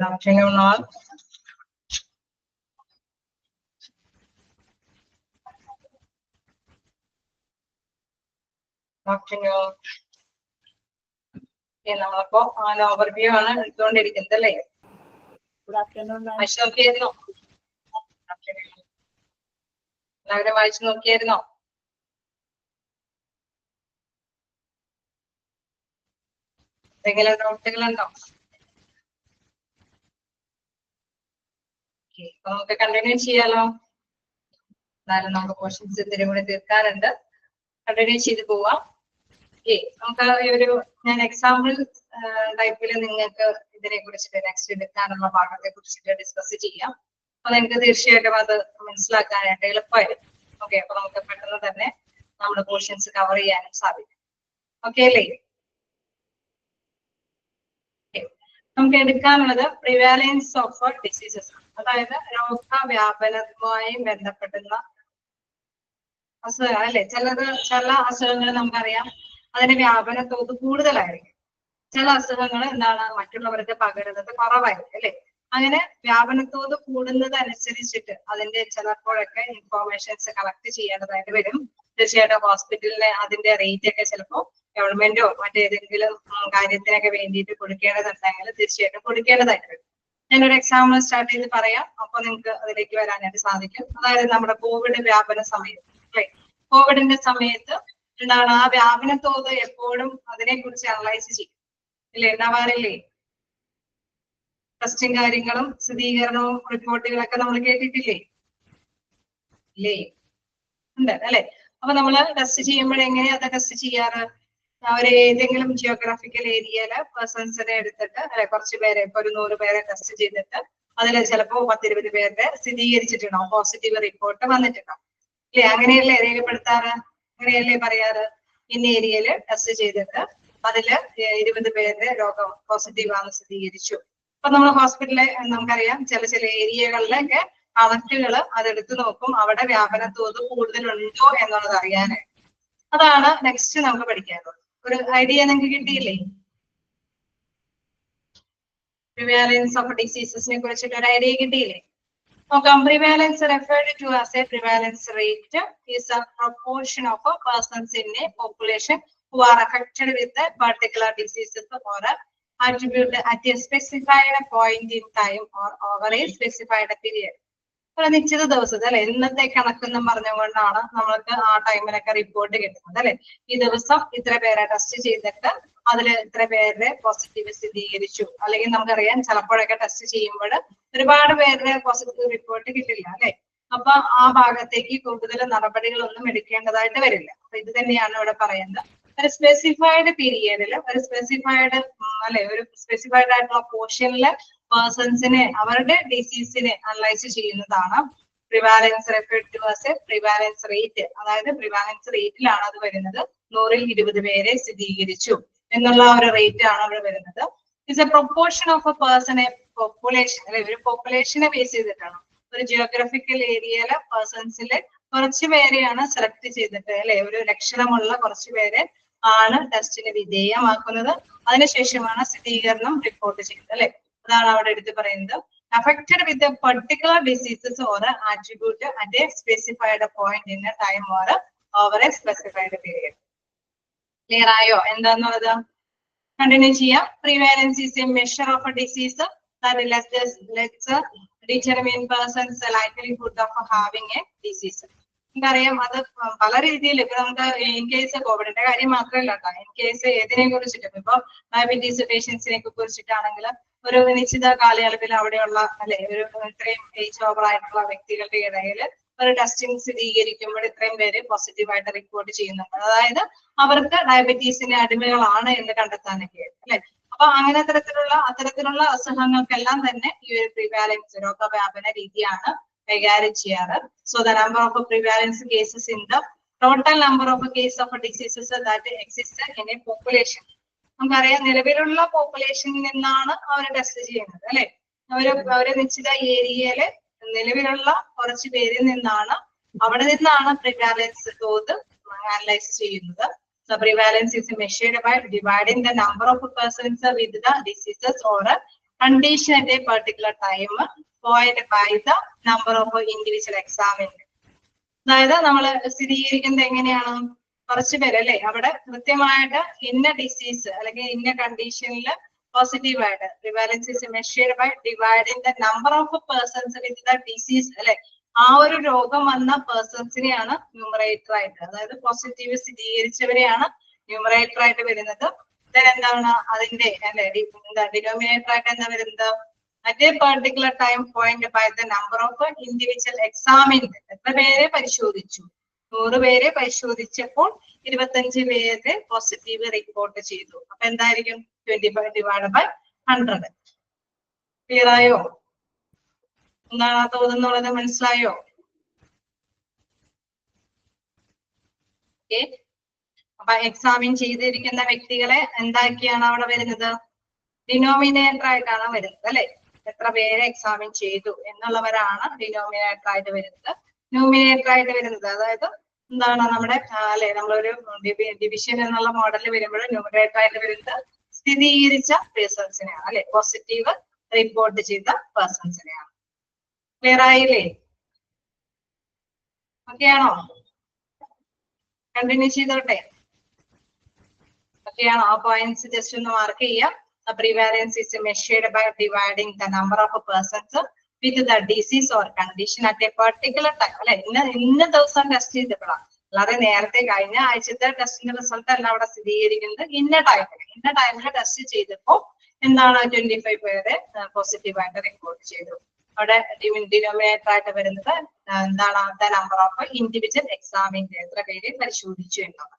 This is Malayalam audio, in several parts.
afternoon all. Afternoon. നമ്മളിപ്പോ ഓവർവ്യൂ ആണ് എടുത്തുകൊണ്ടിരിക്കുന്നത് അല്ലേ? വായിച്ചു നോക്കിയായിരുന്നോ? എല്ലാവരും വായിച്ചു നോക്കിയായിരുന്നോ? എന്തെങ്കിലും ഡൗട്ടുകളുണ്ടോ? അപ്പൊ നമുക്ക് കണ്ടിന്യൂ ചെയ്യാലോ. എന്നാലും നമുക്ക് ക്വസ്റ്റ്യൻസ് ഇത്തിരി കൂടി തീർക്കാനുണ്ട്. കണ്ടിന്യൂ ചെയ്ത് പോവാം. നമുക്ക് ഒരു ഞാൻ എക്സാമ്പിൾ ടൈപ്പിൽ നിങ്ങൾക്ക് ഇതിനെ കുറിച്ചിട്ട് നെക്സ്റ്റ് എടുക്കാനുള്ള ഭാഗത്തെ കുറിച്ചിട്ട് ഡിസ്കസ് ചെയ്യാം. അപ്പൊ നിങ്ങൾക്ക് തീർച്ചയായിട്ടും അത് മനസ്സിലാക്കാനായിട്ട് എളുപ്പമായിരിക്കും. ഓക്കെ, അപ്പൊ നമുക്ക് പെട്ടെന്ന് തന്നെ നമ്മുടെ ക്വസ്റ്റ്യൻസ് കവർ ചെയ്യാനും സാധിക്കും. ഓക്കെ അല്ലേ? നമുക്ക് എടുക്കാനുള്ളത് പ്രിവാലൻസ് ഓഫ് ഡിസീസസ്, അതായത് രോഗവ്യാപനവുമായി ബന്ധപ്പെടുന്ന അസുഖങ്ങൾ അല്ലെ. ചില അസുഖങ്ങൾ നമുക്കറിയാം അതിന്റെ വ്യാപന തോത് കൂടുതലായിരിക്കും. ചില അസുഖങ്ങൾ എന്താണ് മറ്റുള്ളവർക്ക് പകരുന്നത് കുറവായിരിക്കും അല്ലെ. അങ്ങനെ വ്യാപനത്തോത് കൂടുന്നത് അനുസരിച്ചിട്ട് അതിന്റെ ചിലപ്പോഴൊക്കെ ഇൻഫോർമേഷൻസ് കളക്ട് ചെയ്യേണ്ടതായിട്ട് വരും. തീർച്ചയായിട്ടും ഹോസ്പിറ്റലിന് അതിന്റെ റേറ്റ് ഒക്കെ ചിലപ്പോൾ ഗവൺമെന്റോ മറ്റേതെങ്കിലും കാര്യത്തിനൊക്കെ വേണ്ടിയിട്ട് കൊടുക്കേണ്ടതുണ്ടെങ്കിൽ തീർച്ചയായിട്ടും കൊടുക്കേണ്ടതായിട്ട് വരും. ഞാനൊരു എക്സാമ്പിൾ സ്റ്റാർട്ട് ചെയ്ത് പറയാം, അപ്പൊ നിങ്ങൾക്ക് അതിലേക്ക് വരാനായിട്ട് സാധിക്കും. അതായത് നമ്മുടെ കോവിഡ് വ്യാപന സമയത്ത് അല്ലെ, കോവിഡിന്റെ സമയത്ത് എന്താണ് ആ വ്യാപന തോത് എപ്പോഴും അതിനെ കുറിച്ച് അനലൈസ് ചെയ്യും ഇല്ലേ, ഉണ്ടാവാറില്ലേ? ടെസ്റ്റും കാര്യങ്ങളും സ്ഥിരീകരണവും റിപ്പോർട്ടുകളൊക്കെ നമ്മൾ കേട്ടിട്ടില്ലേ? ഇല്ലേ? ഉണ്ട് അല്ലെ. അപ്പൊ നമ്മള് ടെസ്റ്റ് ചെയ്യുമ്പോഴെങ്ങനെയാ അത് ടെസ്റ്റ് ചെയ്യാറ്? അവര് ഏതെങ്കിലും ജിയോഗ്രാഫിക്കൽ ഏരിയയില് പേഴ്സൺസിനെ എടുത്തിട്ട് അല്ലെ, കുറച്ച് പേരെ ഇപ്പൊ ഒരു 100 പേരെ ടെസ്റ്റ് ചെയ്തിട്ട് അതിൽ ചിലപ്പോ 10-20 പേരുടെ സ്ഥിരീകരിച്ചിട്ടുണ്ടാവും, പോസിറ്റീവ് റിപ്പോർട്ട് വന്നിട്ടുണ്ടാവും അല്ലെ. അങ്ങനെയല്ലേ രേഖപ്പെടുത്താറ്, അങ്ങനെയല്ലേ പറയാറ്? ഇന്ന ഏരിയയില് ടെസ്റ്റ് ചെയ്തിട്ട് അതില് 20 പേരുടെ രോഗം പോസിറ്റീവ് ആണെന്ന് സ്ഥിരീകരിച്ചു. അപ്പൊ നമ്മൾ ഹോസ്പിറ്റലിലെ നമുക്കറിയാം ചില ഏരിയകളിലൊക്കെ അലർട്ടുകള് അതെടുത്ത് നോക്കും, അവിടെ വ്യാപന തോത് കൂടുതലുണ്ടോ എന്നുള്ളത് അറിയാനായിട്ട്. അതാണ് നെക്സ്റ്റ് നമുക്ക് പഠിക്കാനുള്ളത്. ഒരു ഐഡിയ നിങ്ങൾക്ക് കിട്ടിയില്ലേ? പ്രിവാലൻസ് ഓഫ് ഡിസീസസിനെ കുറിച്ചിട്ട് ഒരു ഐഡിയ കിട്ടിയില്ലേ? നോക്കാം. Prevalence referred to as a prevalence rate is a proportion of persons in a population who are affected with a particular diseases or attribute at a specified point in time or over a specified period. ഒരു നിശ്ചിത ദിവസത്തെ അല്ലെ, ഇന്നത്തെ കണക്കെന്നും പറഞ്ഞുകൊണ്ടാണ് നമ്മൾക്ക് ആ ടൈമിലൊക്കെ റിപ്പോർട്ട് കിട്ടുന്നത് അല്ലെ. ഈ ദിവസം ഇത്ര പേരെ ടെസ്റ്റ് ചെയ്തിട്ട് അതിൽ ഇത്ര പേരുടെ പോസിറ്റീവ് സ്ഥിരീകരിച്ചു. അല്ലെങ്കിൽ നമുക്കറിയാം ചിലപ്പോഴൊക്കെ ടെസ്റ്റ് ചെയ്യുമ്പോൾ ഒരുപാട് പേരുടെ പോസിറ്റീവ് റിപ്പോർട്ട് കിട്ടില്ല അല്ലെ. അപ്പൊ ആ ഭാഗത്തേക്ക് കൂടുതൽ നടപടികളൊന്നും എടുക്കേണ്ടതായിട്ട് വരില്ല. അപ്പൊ ഇത് തന്നെയാണ് ഇവിടെ പറയുന്നത്. ഒരു സ്പെസിഫൈഡ് പീരിയഡിൽ ഒരു സ്പെസിഫൈഡ് അല്ലെ, ഒരു സ്പെസിഫൈഡ് ആയിട്ടുള്ള പോർഷനില് പേഴ്സൺസിനെ അവരുടെ ഡിസീസിനെ അനലൈസ് ചെയ്യുന്നതാണ് prevalence referred to as a prevalence rate. അതായത് പ്രിവാലൻസ് റേറ്റിലാണ് അത് വരുന്നത്. 100-ൽ 20 പേരെ സ്ഥിരീകരിച്ചു എന്നുള്ള ഒരു റേറ്റ് ആണ് അവിടെ വരുന്നത്. It's A proportion of A person, A population അല്ലെ, ഒരു പോപ്പുലേഷനെ ബേസ് ചെയ്തിട്ടാണ്. ഒരു ജിയോഗ്രഫിക്കൽ ഏരിയയിലെ പേഴ്സൺസിലെ കുറച്ച് പേരെയാണ് സെലക്ട് ചെയ്തിട്ട് അല്ലെ, ഒരു ലക്ഷണമുള്ള കുറച്ച് പേരെ ആണ് ടെസ്റ്റിന് വിധേയമാക്കുന്നത്. അതിനുശേഷമാണ് സ്ഥിരീകരണം റിപ്പോർട്ട് ചെയ്യുന്നത് അല്ലെ. അതാണ് അവിടെ എടുത്ത് പറയുന്നത്. affected with a particular diseases or attribute at a specified point in a time or over a specified period. Clear ആയോ എന്താന്നുള്ളത്? കണ്ടിന്യൂ ചെയ്യാം. Prevalence is a measure of a disease that lets determine persons likelihood of having a disease. നമുക്കറിയാം അത് പല രീതിയിൽ. ഇപ്പൊ നമുക്ക് ഇൻ കേസ് കോവിഡിന്റെ കാര്യം മാത്രമല്ല കേട്ടോ, ഇൻ കേസ് ഏതിനെ കുറിച്ചിട്ട് ഇപ്പൊ ഡയബറ്റീസ് പേഷ്യൻസിനെ കുറിച്ചിട്ടാണെങ്കിൽ ഒരു നിശ്ചിത കാലയളവിൽ അവിടെയുള്ള അല്ലെ, ഒരു ഇത്രയും ഏജ് ഓവർ ആയിട്ടുള്ള വ്യക്തികളുടെ ഇടയിൽ ഒരു ടെസ്റ്റിംഗ് സ്ഥിരീകരിക്കുമ്പോൾ ഇത്രയും പേര് പോസിറ്റീവായിട്ട് റിപ്പോർട്ട് ചെയ്യുന്നുണ്ട്. അതായത് അവർക്ക് ഡയബറ്റീസിന്റെ അടിമകളാണ് എന്ന് കണ്ടെത്താനൊക്കെ അല്ലെ. അപ്പൊ അങ്ങനെ അത്തരത്തിലുള്ള അസുഖങ്ങൾക്കെല്ലാം തന്നെ ഈ ഒരു പ്രിവാലൻസ് രോഗവ്യാപന രീതിയാണ് കൈകാര്യം ചെയ്യാറ്. So the number of prevalence cases in the total number of case of diseases that exist in A population. നമുക്കറിയാം നിലവിലുള്ള പോപ്പുലേഷനിൽ നിന്നാണ് അവർ ടെസ്റ്റ് ചെയ്യുന്നത് അല്ലെ. അവര് നിശ്ചിത ഏരിയയില് നിലവിലുള്ള കുറച്ച് പേരിൽ നിന്നാണ്, അവിടെ നിന്നാണ് പ്രിവാലൻസ് തോത് അനലൈസ് ചെയ്യുന്നത്. So prevalence is measured by dividing the number of persons with the diseases or condition at a particular time followed by the number of individual examined. അതായത് നമ്മൾ സ്ഥിരീകരിക്കുന്നത് എങ്ങനെയാണ്? കുറച്ച് പേര് അല്ലെ അവിടെ കൃത്യമായിട്ട് ഇന്ന ഡിസീസ് അല്ലെങ്കിൽ ഇന്ന കണ്ടീഷനിൽ പോസിറ്റീവ് ആയിട്ട് prevalence is measured by dividing the number of persons with the disease അല്ലെ ആ ഒരു രോഗം വന്ന പേഴ്സൺസിനെയാണ് ന്യൂമറേറ്റർ ആയിട്ട്, അതായത് പോസിറ്റീവ് സ്ഥിരീകരിച്ചവരെയാണ് ന്യൂമറേറ്റർ ആയിട്ട് വരുന്നത്. എന്താണ് അതിന്റെ അല്ലെ ഡിനോമിനേറ്റർ ആയിട്ട് എന്താ വരുന്നത്? at a particular time point by the number of individual examined. എത്ര പേരെ പരിശോധിച്ചു? 100 പേരെ പരിശോധിച്ചപ്പോൾ 25 പേരെ പോസിറ്റീവ് റിപ്പോർട്ട് ചെയ്തു. അപ്പൊ എന്തായിരിക്കും? 25 divided by 100. ക്ലിയർ ആയോ? എന്താണ് ആ തോന്നുന്നുള്ളത് മനസ്സിലായോ? ഓക്കെ, അപ്പൊ എക്സാമിൻ ചെയ്തിരിക്കുന്ന വ്യക്തികളെ എന്താക്കിയാണ് അവിടെ വരുന്നത്? ഡിനോമിനേറ്റർ ആയിട്ടാണ് വരുന്നത് അല്ലെ. എത്ര പേരെ എക്സാമിൻ ചെയ്തു എന്നുള്ളവരാണ് ഡിനോമിനേറ്റർ ആയിട്ട് വരുന്നത്. ന്യൂമിനേറ്റർ ആയിട്ട് വരുന്നത് അതായത് എന്താണ് നമ്മുടെ അല്ലെ നമ്മളൊരു ഡിവിഷൻ എന്നുള്ള മോഡലിൽ വരുമ്പോൾ ന്യൂമിനേറ്റർ ആയിട്ട് വരുന്നത് സ്ഥിരീകരിച്ച പേഴ്സൺസിനെയാണ് അല്ലെ, പോസിറ്റീവ് റിപ്പോർട്ട് ചെയ്ത പേഴ്സൺസിനെയാണ്. ക്ലിയർ ആയില്ലേ? ഓക്കെ ആണോ? കണ്ടിന്യൂ ചെയ്തോട്ടെ? ഓക്കെ ആണോ? ആ പോയിന്റ്സ് ജസ്റ്റ് ഒന്ന് മാർക്ക് ചെയ്യാം. The prevalence is measured by dividing the number of persons with the disease or condition at a particular time. അല്ലെ, ഇന്ന ദിവസം ടെസ്റ്റ് ചെയ്തപ്പോഴാണ്, അല്ലാതെ നേരത്തെ കഴിഞ്ഞ ആഴ്ചത്തെ ടെസ്റ്റിന്റെ റിസൾട്ട് അല്ല അവിടെ സ്ഥിരീകരിക്കുന്നത്. ഇന്ന ടൈമിൽ ടെസ്റ്റ് ചെയ്തപ്പോൾ എന്താണ് 25 പേരെ പോസിറ്റീവ് ആയിട്ട് റിപ്പോർട്ട് ചെയ്തു. അവിടെ ഡിനോമിനേറ്റർ ആയിട്ട് വരുന്നത് എന്താണ്? ദ നമ്പർ ഓഫ് ഇൻഡിവിജ്വൽ എക്സാമിന്റെ എത്ര പേരെ പരിശോധിച്ചു എന്നുള്ളത്.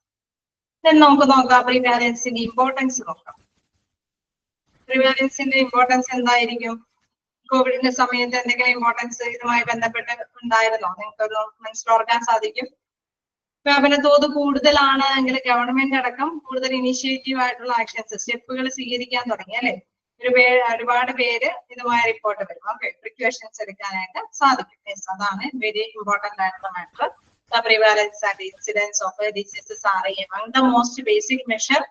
നമുക്ക് നോക്കാം പ്രിവാലൻസിന്റെ ഇമ്പോർട്ടൻസ് നോക്കാം. പ്രിവാലൻസിന്റെ ഇമ്പോർട്ടൻസ് എന്തായിരിക്കും? കോവിഡിന്റെ സമയത്ത് എന്തെങ്കിലും ഇമ്പോർട്ടൻസ് ഇതുമായി ബന്ധപ്പെട്ട് ഉണ്ടായിരുന്നോ? നിങ്ങൾക്കൊന്ന് മനസ്സിലോർക്കാൻ സാധിക്കും. വ്യാപന തോത് കൂടുതലാണ് എങ്കിൽ ഗവൺമെന്റ് അടക്കം കൂടുതൽ ഇനിഷ്യേറ്റീവ് ആയിട്ടുള്ള ആക്ഷൻസ് സ്റ്റെപ്പുകൾ സ്വീകരിക്കാൻ തുടങ്ങി അല്ലെ. ഒരുപാട് പേര് ഇതുമായി റിപ്പോർട്ട് വരും. ഓക്കെ, പ്രിക്കോഷൻസ് എടുക്കാനായിട്ട് സാധിക്കും. യെസ്, അതാണ് വെരി ഇമ്പോർട്ടന്റ് ആയിട്ടുള്ള matter. The prevalence and incidence of diseases are among the most basic measure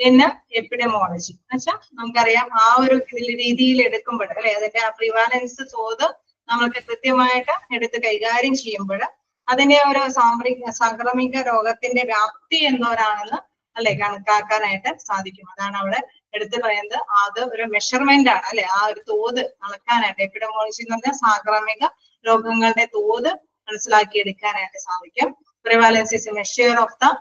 in epidemiology. എന്നുവെച്ചാൽ നമുക്കറിയാം ആ ഒരു രീതിയിൽ എടുക്കുമ്പോൾ അല്ലെ അതിന്റെ ആ പ്രിവാലൻസ് തോത് നമ്മൾക്ക് കൃത്യമായിട്ട് എടുത്ത് കൈകാര്യം ചെയ്യുമ്പോൾ അതിന്റെ ഒരു സാംക്രമിക രോഗത്തിന്റെ വ്യാപ്തി എന്തോരാണെന്ന് അല്ലെ കണക്കാക്കാനായിട്ട് സാധിക്കും. അതാണ് അവിടെ എടുത്തു പറയുന്നത്. അത് ഒരു മെഷർമെന്റ് ആണ് അല്ലെ, ആ ഒരു തോത് അളക്കാനായിട്ട്. എപ്പിഡെമോളജി എന്ന് പറഞ്ഞാൽ സാംക്രമിക രോഗങ്ങളുടെ തോത് മനസ്സിലാക്കി എടുക്കാനായിട്ട് സാധിക്കും. Prevalence is A measure of the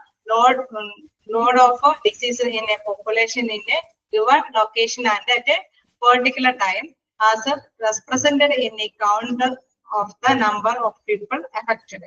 load of disease in a population in a given location and at a particular time as represented in a count of the number of people affected.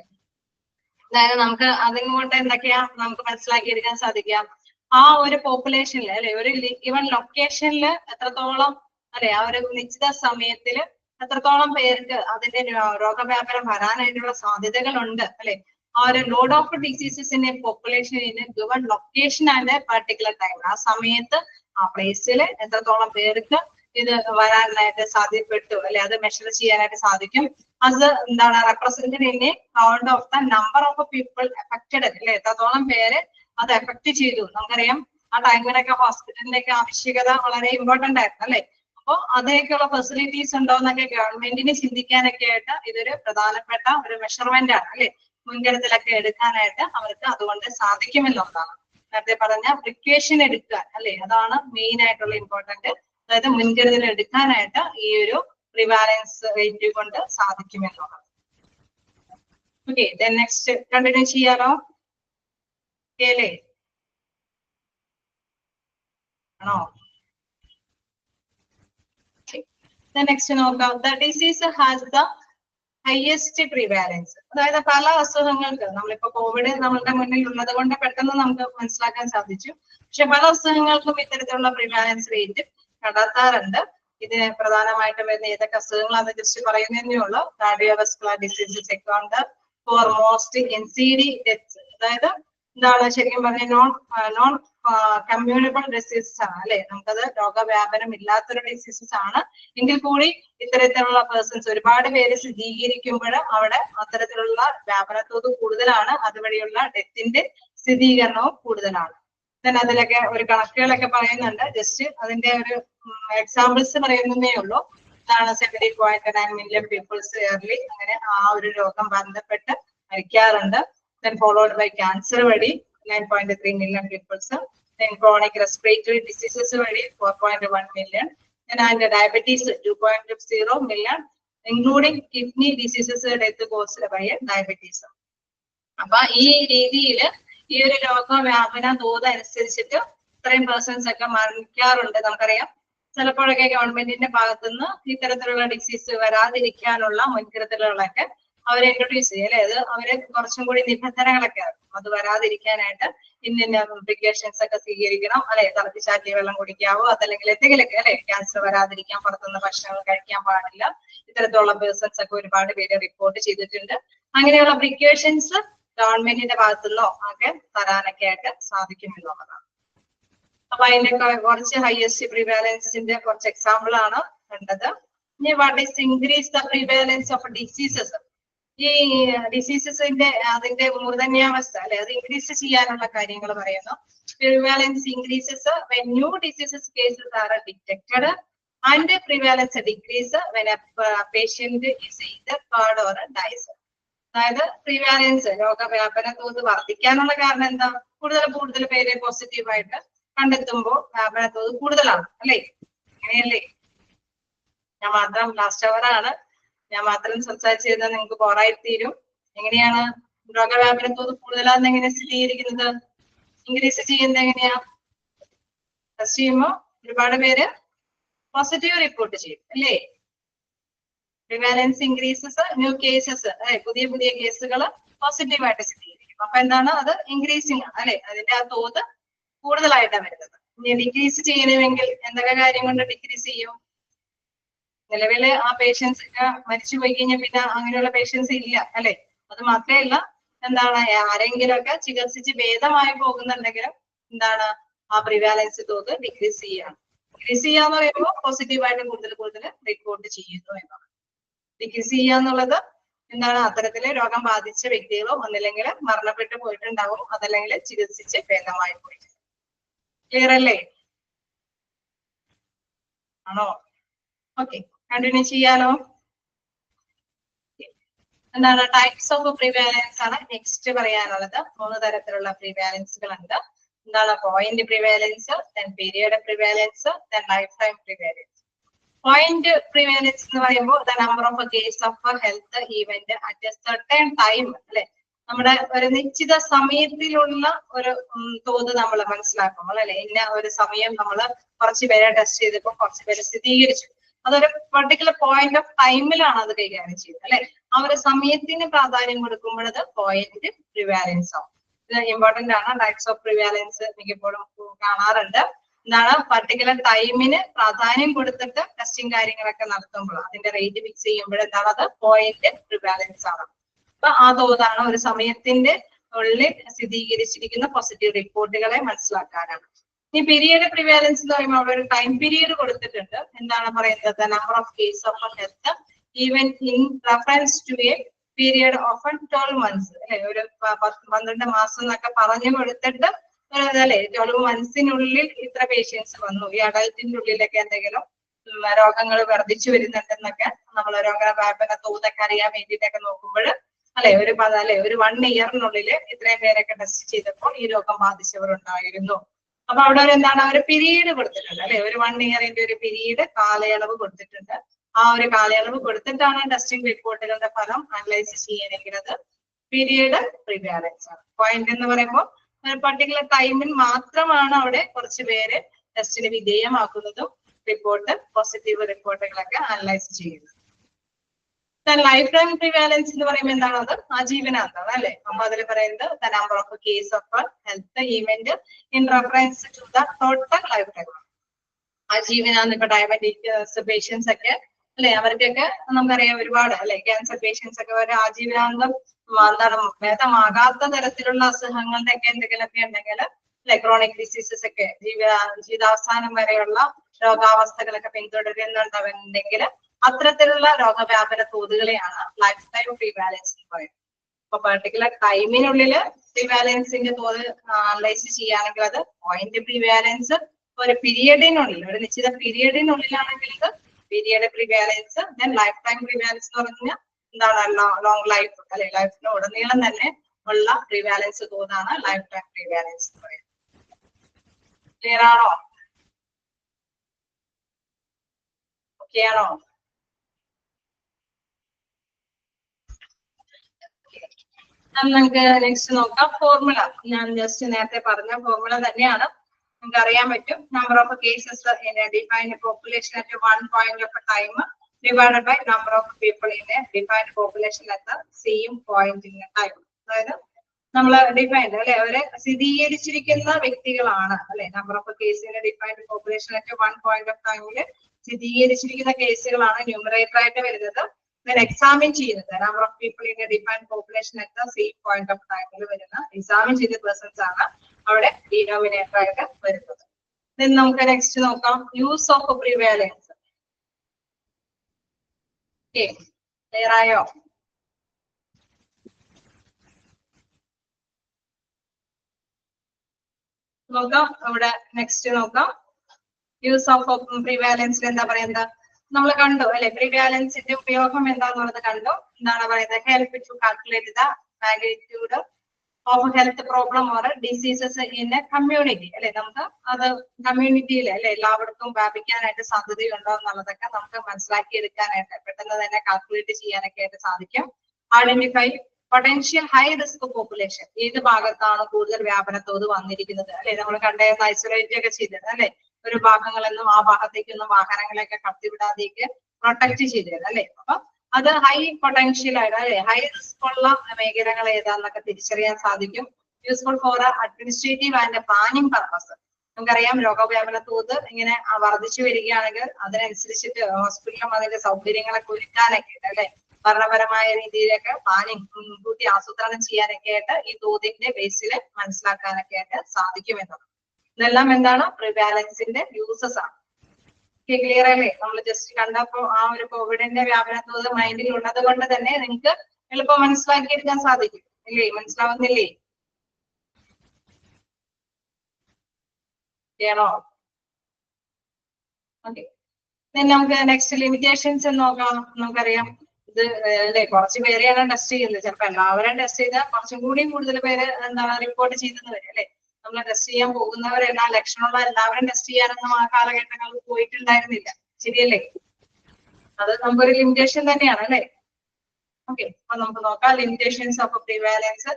അതായത് നമുക്ക് അതുകൊണ്ട് എന്തൊക്കെയാ നമുക്ക് മനസ്സിലാക്കി എടുക്കാൻ സാധിക്കാം? ആ ഒരു പോപ്പുലേഷനിൽ അല്ലെ, ഒരു ഗിവൺ ലൊക്കേഷനിൽ എത്രത്തോളം അല്ലെ ആ ഒരു നിശ്ചിത സമയത്തില് എത്രത്തോളം പേർക്ക് അതിന്റെ രോഗവ്യാപനം വരാനായിട്ടുള്ള സാധ്യതകളുണ്ട് അല്ലെ. ആ ഒരു load of diseases in A population in a given location and particular time, ആ സമയത്ത് ആ പ്ലേസിൽ എത്രത്തോളം പേർക്ക് ഇത് വരാനായിട്ട് സാധ്യപ്പെട്ടു അല്ലെ, അത് മെഷർ ചെയ്യാനായിട്ട് സാധിക്കും. അത് എന്താണ് represented in a count of the number of people affected അല്ലെ, എത്രത്തോളം പേര് അത് എഫക്ട് ചെയ്തു. നമുക്കറിയാം ആ ടൈമിനൊക്കെ ഹോസ്പിറ്റലിന്റെ ഒക്കെ ആവശ്യകത വളരെ ഇമ്പോർട്ടന്റ് ആയിരുന്നു അല്ലെ. അപ്പൊ അതിനൊക്കെയുള്ള ഫെസിലിറ്റീസ് ഉണ്ടോ എന്നൊക്കെ ഗവൺമെന്റിന് ചിന്തിക്കാനൊക്കെ ആയിട്ട് ഇതൊരു പ്രധാനപ്പെട്ട ഒരു മെഷർമെന്റ് ആണ് അല്ലെ. മുൻകരുതലൊക്കെ എടുക്കാനായിട്ട് അവർക്ക് അതുകൊണ്ട് സാധിക്കുമെന്നുള്ളതാണ്. നേരത്തെ പറഞ്ഞ പ്രിക്വേഷൻ എടുക്കാൻ അല്ലെ, അതാണ് മെയിൻ ആയിട്ടുള്ള ഇമ്പോർട്ടന്റ്. അതായത് മുൻകരുതൽ എടുക്കാനായിട്ട് ഈ ഒരു പ്രിവാലൻസ് റേറ്റ് കൊണ്ട് സാധിക്കുമെന്നുള്ളത്. ഓക്കെ, നെക്സ്റ്റ് കണ്ടിന്യൂ ചെയ്യാലോ? അല്ലേ ആണോ? നെക്സ്റ്റ് നോക്കാം. The disease has the highest prevalence. അതായത് പല അസുഖങ്ങൾക്ക് നമ്മളിപ്പോ കോവിഡ് നമ്മളുടെ മുന്നിൽ ഉള്ളത് കൊണ്ട് പെട്ടെന്ന് നമുക്ക് മനസ്സിലാക്കാൻ സാധിച്ചു. പക്ഷെ പല അസുഖങ്ങൾക്കും ഇത്തരത്തിലുള്ള പ്രിവാലൻസ് റേറ്റ് കണ്ടെത്താറുണ്ട്. ഇതിന് പ്രധാനമായിട്ടും വരുന്ന ഏതൊക്കെ അസുഖങ്ങളാണെന്ന് ജസ്റ്റ് പറയുന്നതേ ഉള്ളൂ. Cardiovascular diseases account for most NCD deaths. അതായത് എന്താണ് ശരിക്കും പറഞ്ഞ നോൺ കമ്മ്യൂണബിൾ ഡിസീസസ് ആണ് അല്ലെ. നമുക്കത് രോഗവ്യാപനം ഇല്ലാത്തൊരു ഡിസീസസ് ആണ്. എങ്കിൽ കൂടി ഇത്തരത്തിലുള്ള പേഴ്സൺസ് ഒരുപാട് പേര് സ്ഥിരീകരിക്കുമ്പോൾ അവിടെ അത്തരത്തിലുള്ള വ്യാപനത്തോത് കൂടുതലാണ്. അതുവഴിയുള്ള ഡെത്തിന്റെ സ്ഥിരീകരണവും കൂടുതലാണ്. then അതിലൊക്കെ ഒരു കണക്കുകളൊക്കെ പറയുന്നുണ്ട്. ജസ്റ്റ് അതിന്റെ ഒരു എക്സാമ്പിൾസ് പറയുന്നതേ ഉള്ളൂ. ഇതാണ് 70.9 million പീപ്പിൾസ് ഇയർലി അങ്ങനെ ആ ഒരു രോഗം ബന്ധപ്പെട്ട് മരിക്കാറുണ്ട്. then followed by ക്യാൻസർ വഴി 9.3 million peoples, then chronic respiratory diseases വഴി 4.1 million, then and diabetes 2.0 million, including kidney diseases death caused by diabetes. അപ്പൊ ഈ രീതിയിൽ ഈ ഒരു രോഗവ്യാപന തോത് അനുസരിച്ചിട്ട് ഇത്രയും പേഴ്സൺസ് ഒക്കെ മരിക്കാറുണ്ട്. നമുക്കറിയാം ചിലപ്പോഴൊക്കെ ഗവൺമെന്റിന്റെ ഭാഗത്തുനിന്ന് ഇത്തരത്തിലുള്ള ഡിസീസ് വരാതിരിക്കാനുള്ള മുൻകരുതലുകളൊക്കെ അവരെ ഇൻട്രൊഡ്യൂസ് ചെയ്യും അല്ലെ. അത് അവരെ കുറച്ചും കൂടി നിബന്ധനകളൊക്കെ അത് വരാതിരിക്കാനായിട്ട് ഇന്ന പ്രിക്കോഷൻസ് ഒക്കെ സ്വീകരിക്കണം അല്ലെ. തിളപ്പിച്ചാറ്റിയ വെള്ളം കുടിക്കാവോ, അതല്ലെങ്കിൽ എന്തെങ്കിലുമൊക്കെ അല്ലെ. ക്യാൻസർ വരാതിരിക്കാൻ പുറത്തുനിന്ന് ഭക്ഷണങ്ങൾ കഴിക്കാൻ പാടില്ല. ഇത്തരത്തിലുള്ള പേഴ്സൺസ് ഒക്കെ ഒരുപാട് പേര് റിപ്പോർട്ട് ചെയ്തിട്ടുണ്ട്. അങ്ങനെയുള്ള പ്രിക്കോഷൻസ് ഗവൺമെന്റിന്റെ ഭാഗത്തുനിന്നോ ഒക്കെ തരാനൊക്കെ ആയിട്ട് സാധിക്കും എന്നുള്ളതാണ്. അപ്പൊ അതിന്റെ കുറച്ച് ഹയസ്റ്റ് പ്രിവാലൻസിന്റെ കുറച്ച് എക്സാമ്പിൾ ആണ് കണ്ടത്. ഇനി what is increase the prevalence of diseases. ഈ ഡിസീസസിന്റെ അതിന്റെ മൂർധന്യാവസ്ഥ അല്ലെ, അത് ഇൻക്രീസ് ചെയ്യാനുള്ള കാര്യങ്ങൾ പറയുന്നു. Prevalence increases when new diseases cases are detected and prevalence decrease when a patient is either cured or dies. അതായത് പ്രിവാലൻസ് രോഗവ്യാപന തോത് വർദ്ധിക്കാനുള്ള കാരണം എന്താ? കൂടുതൽ പേരെ പോസിറ്റീവായിട്ട് കണ്ടെത്തുമ്പോൾ വ്യാപന തോത് കൂടുതലാണ് അല്ലേ. അങ്ങനെയല്ലേ? ഞാൻ മാത്രം ലാസ്റ്റ് അവർ ആണ്, ഞാൻ മാത്രം സംസാരിച്ചു തരുന്നത് നിങ്ങൾക്ക് ബോറായി തീരും. എങ്ങനെയാണ് രോഗവ്യാപന തോത് കൂടുതലാന്ന് എങ്ങനെ സ്ഥിരീകരിക്കുന്നത്? ഇൻക്രീസ് ചെയ്യുന്നത് എങ്ങനെയാ? ടെസ്റ്റ് ചെയ്യുമ്പോൾ ഒരുപാട് പേര് പോസിറ്റീവ് റിപ്പോർട്ട് ചെയ്യും അല്ലേ. പ്രിവാലൻസ് ഇൻക്രീസസ്, ന്യൂ കേസസ് പുതിയ കേസുകൾ പോസിറ്റീവായിട്ട് സ്ഥിരീകരിക്കും. അപ്പൊ എന്താണ് അത്? ഇൻക്രീസിങ് അല്ലെ. അതിന്റെ ആ തോത് കൂടുതലായിട്ടാണ് വരുന്നത്. ഇനി ഡിക്രീസ് ചെയ്യണമെങ്കിൽ എന്തൊക്കെ കാര്യം കൊണ്ട് ഡിക്രീസ് ചെയ്യും? നിലവില് ആ പേഷ്യൻസ് ഒക്കെ മരിച്ചു പോയി കഴിഞ്ഞാൽ പിന്നെ അങ്ങനെയുള്ള പേഷ്യൻസ് ഇല്ല അല്ലെ. അത് മാത്രമല്ല എന്താണ്, ആരെങ്കിലും ഒക്കെ ചികിത്സിച്ച് ഭേദമായി പോകുന്നുണ്ടെങ്കിലും എന്താണ് ആ പ്രിവാലൻസ് തോത് ഡിക്രീസ് ചെയ്യാണ്. ഡിക്രീസ് ചെയ്യാന്ന് പറയുമ്പോൾ പോസിറ്റീവായിട്ട് കൂടുതൽ റിപ്പോർട്ട് ചെയ്യുന്നു എന്നാണ്. ഡിക്രീസ് ചെയ്യാന്നുള്ളത് എന്താണ്? അത്തരത്തില് രോഗം ബാധിച്ച വ്യക്തികളോ ഒന്നില്ലെങ്കിൽ മരണപ്പെട്ടു പോയിട്ടുണ്ടാവും, അതല്ലെങ്കിൽ ചികിത്സിച്ച് ഭേദമായി പോയിട്ട്. ക്ലിയർ അല്ലേ? ആണോ? ഓക്കെ, കണ്ടിന്യൂ ചെയ്യാലോ. എന്താണ് ടൈപ്സ് ഓഫ് പ്രിവാലൻസ് ആണ് നെക്സ്റ്റ് പറയാനുള്ളത്. 3 തരത്തിലുള്ള പ്രിവാലൻസുകൾ ഉണ്ട്. എന്താണ്? Point prevalence, then period prevalence, then life time prevalence. Point prevalence എന്ന് പറയുമ്പോൾ the number of case of health event at A certain time അല്ലെ. നമ്മുടെ ഒരു നിശ്ചിത സമയത്തിലുള്ള ഒരു തോത് നമ്മൾ മനസ്സിലാക്കുമ്പോൾ അല്ലെ. ഇന്ന ഒരു സമയം നമ്മൾ കുറച്ച് പേരെ ടെസ്റ്റ് ചെയ്തപ്പോൾ കുറച്ച് പേരെ സ്ഥിരീകരിച്ചു. അതൊരു പർട്ടിക്കുലർ പോയിന്റ് ഓഫ് ടൈമിലാണ് അത് കൈകാര്യം ചെയ്യുന്നത് അല്ലെ. ആ ഒരു സമയത്തിന് പ്രാധാന്യം കൊടുക്കുമ്പോഴത് പോയിന്റ് പ്രിവാലൻസ് ആവും. ഇത് ഇമ്പോർട്ടന്റ് ആണ്. ടൈപ്സ് ഓഫ് പ്രിവാലൻസ് മിക്കപ്പോഴും കാണാറുണ്ട്. എന്താണ്? പർട്ടിക്കുലർ ടൈമിന് പ്രാധാന്യം കൊടുത്തിട്ട് ടെസ്റ്റിംഗ് കാര്യങ്ങളൊക്കെ നടത്തുമ്പോൾ അതിന്റെ റേറ്റ് ഫിക്സ് ചെയ്യുമ്പോൾ എന്താണ്? അത് പോയിന്റ് പ്രിവാലൻസ് ആണ്. അപ്പൊ ആ തോതാണ് ഒരു സമയത്തിന്റെ ഉള്ളിൽ സ്ഥിരീകരിച്ചിരിക്കുന്ന പോസിറ്റീവ് റിപ്പോർട്ടുകളെ മനസ്സിലാക്കാനാണ്. ഈ പീരിയഡ് പ്രിവാലൻസ് എന്ന് പറയുമ്പോൾ അവിടെ ഒരു ടൈം പീരീഡ് കൊടുത്തിട്ടുണ്ട്. എന്താണ് പറയുന്നത്? Number of case of health even in reference to a period of 12 months അല്ലെ. ഒരു 12 മാസം എന്നൊക്കെ പറഞ്ഞു കൊടുത്തിട്ട് അല്ലെ 12 monthsനുള്ളിൽ ഇത്ര പേഷ്യൻസ് വന്നു. ഈ അഡൽറ്റിന്റെ ഉള്ളിലൊക്കെ എന്തെങ്കിലും രോഗങ്ങൾ വർദ്ധിച്ചു വരുന്നുണ്ടെന്നൊക്കെ നമ്മൾ രോഗവ്യാപന തോതൊക്കെ അറിയാൻ വേണ്ടിയിട്ടൊക്കെ നോക്കുമ്പോൾ അല്ലെ ഒരു 1 yearനുള്ളിൽ ഇത്രയും പേരൊക്കെ ടെസ്റ്റ് ചെയ്തപ്പോൾ ഈ രോഗം ബാധിച്ചവർ ഉണ്ടായിരുന്നു. അപ്പൊ അവിടെ ഒരു എന്താണ്? ഒരു പീരീഡ് കൊടുത്തിട്ടുണ്ട് അല്ലെ. ഒരു 1 yearന്റെ ഒരു പീരീഡ് കാലയളവ് കൊടുത്തിട്ടുണ്ട്. ആ ഒരു കാലയളവ് കൊടുത്തിട്ടാണ് ടെസ്റ്റിംഗ് റിപ്പോർട്ടുകളുടെ ഫലം അനലൈസ് ചെയ്യണമെങ്കിൽ അത് പീരിയഡ് പ്രിവാലൻസ് ആണ്. പോയിന്റ് എന്ന് പറയുമ്പോൾ ഒരു പർട്ടിക്കുലർ ടൈമിൽ മാത്രമാണ് അവിടെ കുറച്ച് പേര് ടെസ്റ്റിന് വിധേയമാക്കുന്നതും റിപ്പോർട്ട് പോസിറ്റീവ് റിപ്പോർട്ടുകളൊക്കെ അനലൈസ് ചെയ്യുന്നത്. ലൈഫ് ടൈം പ്രിവാലൻസ് എന്ന് പറയുമ്പോൾ എന്താണ്? അത് ആജീവനാന്താണ് അല്ലെ. അപ്പൊ അതിൽ പറയുന്നത് the number of case of health event in reference to the total lifetime. ആജീവനാന്ത് ഇപ്പൊ ഡയബറ്റിക് പേഷ്യൻസ് ഒക്കെ അല്ലെ, അവർക്കൊക്കെ നമുക്കറിയാം ഒരുപാട് അല്ലെ. ക്യാൻസർ പേഷ്യൻസ് ഒക്കെ ഒരു ആജീവനാന്തം എന്താണ് ഭേദമാകാത്ത തരത്തിലുള്ള അസുഖങ്ങളുടെ ഒക്കെ എന്തെങ്കിലുമൊക്കെ ഉണ്ടെങ്കിൽ അല്ലെ, ക്രോണിക് ഡിസീസസ് ഒക്കെ ജീവിതാവസാനം വരെയുള്ള രോഗാവസ്ഥകളൊക്കെ പിന്തുടരുന്നുണ്ടെങ്കിൽ അത്തരത്തിലുള്ള രോഗവ്യാപന തോതുകളെയാണ് ലൈഫ് ടൈം പ്രിവാലൻസ് എന്ന് പറയുന്നത്. അപ്പൊ പെർട്ടിക്കുലർ ടൈമിനുള്ളിൽ പ്രിവാലൻസിന്റെ തോത് അനലൈസ് ചെയ്യുകയാണെങ്കിൽ അത് പോയിന്റ് പ്രിവാലൻസ്, ഒരു പീരിയഡിനുള്ളിൽ, ഒരു നിശ്ചിത പീരിയഡിനുള്ളിലാണെങ്കിൽ ഇത് period prevalence, then life time prevalence എന്ന് പറഞ്ഞാൽ എന്താണ് ലോങ് ലൈഫ് അല്ലെ, ലൈഫിന് ഉടനീളം തന്നെ ഉള്ള പ്രിവാലൻസ് തോതാണ് ലൈഫ് ടൈം പ്രിവാലൻസ് എന്ന് പറയുന്നത്. ക്ലിയർ ആണോ? ഓക്കെ ആണോ? നമുക്ക് നെക്സ്റ്റ് നോക്കാം. ഫോർമുല ഞാൻ ജസ്റ്റ് നേരത്തെ പറഞ്ഞ ഫോർമുല തന്നെയാണ്. നമുക്ക് അറിയാൻ പറ്റും, number of cases in a defined population at one point of time divided by number of people in a defined population at same point in time. അതായത് നമ്മൾ ഡിഫൈൻഡ് അല്ലെ, അവരെ സ്ഥിരീകരിച്ചിരിക്കുന്ന വ്യക്തികളാണ് അല്ലെ, number of case in a defined population at one point of ടൈമില് സ്ഥിരീകരിച്ചിരിക്കുന്ന കേസുകളാണ് ന്യൂമറേറ്റർ ആയിട്ട് വരുന്നത്. എക്സാമിൻ ചെയ്യുന്നത് number of people in a defined population at same point of ടൈമിൽ വരുന്ന എക്സാമിൻ ചെയ്ത പേഴ്സൺസ് ആണ് അവിടെ ഡിനോമിനേറ്റർ ആയിട്ട് വരുന്നത്. നമുക്ക് നെക്സ്റ്റ് നോക്കാം, യൂസ് ഓഫ് പ്രിവാലൻസ്. ക്ലിയർ ആയോ? നോക്കാം, ഇവിടെ നെക്സ്റ്റ് നോക്കാം. യൂസ് ഓഫ് പ്രിവാലൻസിൽ എന്താ പറയുന്നത്, നമ്മൾ കണ്ടു അല്ലെ, പ്രിവാലൻസിന്റെ ഉപയോഗം എന്താന്നുള്ളത് കണ്ടു. എന്താണ് പറയുന്നത്, help to calculate the magnitude of health problem or diseases in a community അല്ലെ. നമുക്ക് അത് കമ്മ്യൂണിറ്റിയിൽ അല്ലെ എല്ലാവർക്കും വ്യാപിക്കാനായിട്ട് സാധ്യതയുണ്ടോ എന്നുള്ളതൊക്കെ നമുക്ക് മനസ്സിലാക്കി എടുക്കാനായിട്ട്, പെട്ടെന്ന് തന്നെ കാൽക്കുലേറ്റ് ചെയ്യാനൊക്കെ ആയിട്ട് സാധിക്കും. Identify potential high risk population, ഏത് ഭാഗത്താണ് കൂടുതൽ വ്യാപന തോത് വന്നിരിക്കുന്നത് അല്ലെ, നമ്മൾ കണ്ടത് ഐസൊലേറ്റ് ഒക്കെ ചെയ്തത് അല്ലെ, ഒരു ഭാഗങ്ങളെന്നും ആ ഭാഗത്തേക്കൊന്നും വാഹനങ്ങളെയൊക്കെ കടത്തിവിടാതെയൊക്കെ പ്രൊട്ടക്ട് ചെയ്തത് അല്ലെ. അപ്പൊ അത് ഹൈ പൊട്ടൻഷ്യൽ ആയിട്ട് അല്ലെ, ഹൈ റിസ്ക് ഉള്ള മേഖലകൾ ഏതാന്നൊക്കെ തിരിച്ചറിയാൻ സാധിക്കും. Useful for administrative and planning purpose. നമുക്കറിയാം, രോഗവ്യാപന തോത് ഇങ്ങനെ വർദ്ധിച്ചു വരികയാണെങ്കിൽ അതിനനുസരിച്ചിട്ട് ഹോസ്പിറ്റലും അതിന്റെ സൗകര്യങ്ങളൊക്കെ ഒരുക്കാനൊക്കെ അല്ലെ, ഭരണപരമായ രീതിയിലൊക്കെ പ്ലാനിങ് മുൻകൂട്ടി ആസൂത്രണം ചെയ്യാനൊക്കെ ആയിട്ട് ഈ തോതിന്റെ ബേസിൽ മനസ്സിലാക്കാനൊക്കെ ആയിട്ട് സാധിക്കുമെന്നുള്ളത്. ഇതെല്ലാം എന്താണ്, പ്രിവാലൻസിന്റെ യൂസസ് ആണ്. ക്ലിയർ അല്ലേ? നമ്മൾ ജസ്റ്റ് കണ്ടപ്പോ ആ ഒരു കോവിഡിന്റെ വ്യാപന തോത് മൈൻഡിൽ ഉള്ളത് കൊണ്ട് തന്നെ നിങ്ങൾക്ക് എളുപ്പം മനസ്സിലാക്കിയെടുക്കാൻ സാധിക്കും അല്ലേ? മനസ്സിലാവുന്നില്ലേ? ചെയ്യണോ? ഓക്കെ, നമുക്ക് നെക്സ്റ്റ് ലിമിറ്റേഷൻസ് എന്ന് നോക്കാം. നമുക്കറിയാം ഇത് അല്ലെ, കുറച്ച് പേരെയാണ് ടെസ്റ്റ് ചെയ്യുന്നത്. ചിലപ്പോ എല്ലാവരും ടെസ്റ്റ് ചെയ്താൽ കുറച്ചും കൂടി കൂടുതൽ പേര് എന്താണ് റിപ്പോർട്ട് ചെയ്തെന്ന് വരും അല്ലെ. നമ്മൾ ടെസ്റ്റ് ചെയ്യാൻ പോകുന്നവരെല്ലാം ലക്ഷണമുള്ള എല്ലാവരും ടെസ്റ്റ് ചെയ്യാനൊന്നും ആ കാലഘട്ടങ്ങളിൽ പോയിട്ടുണ്ടായിരുന്നില്ല. ശരിയല്ലേ? അത് നമുക്കൊരു ലിമിറ്റേഷൻ തന്നെയാണ് അല്ലെ. ഓക്കെ, അപ്പൊ നമുക്ക് നോക്കാം. Limitations of prevalence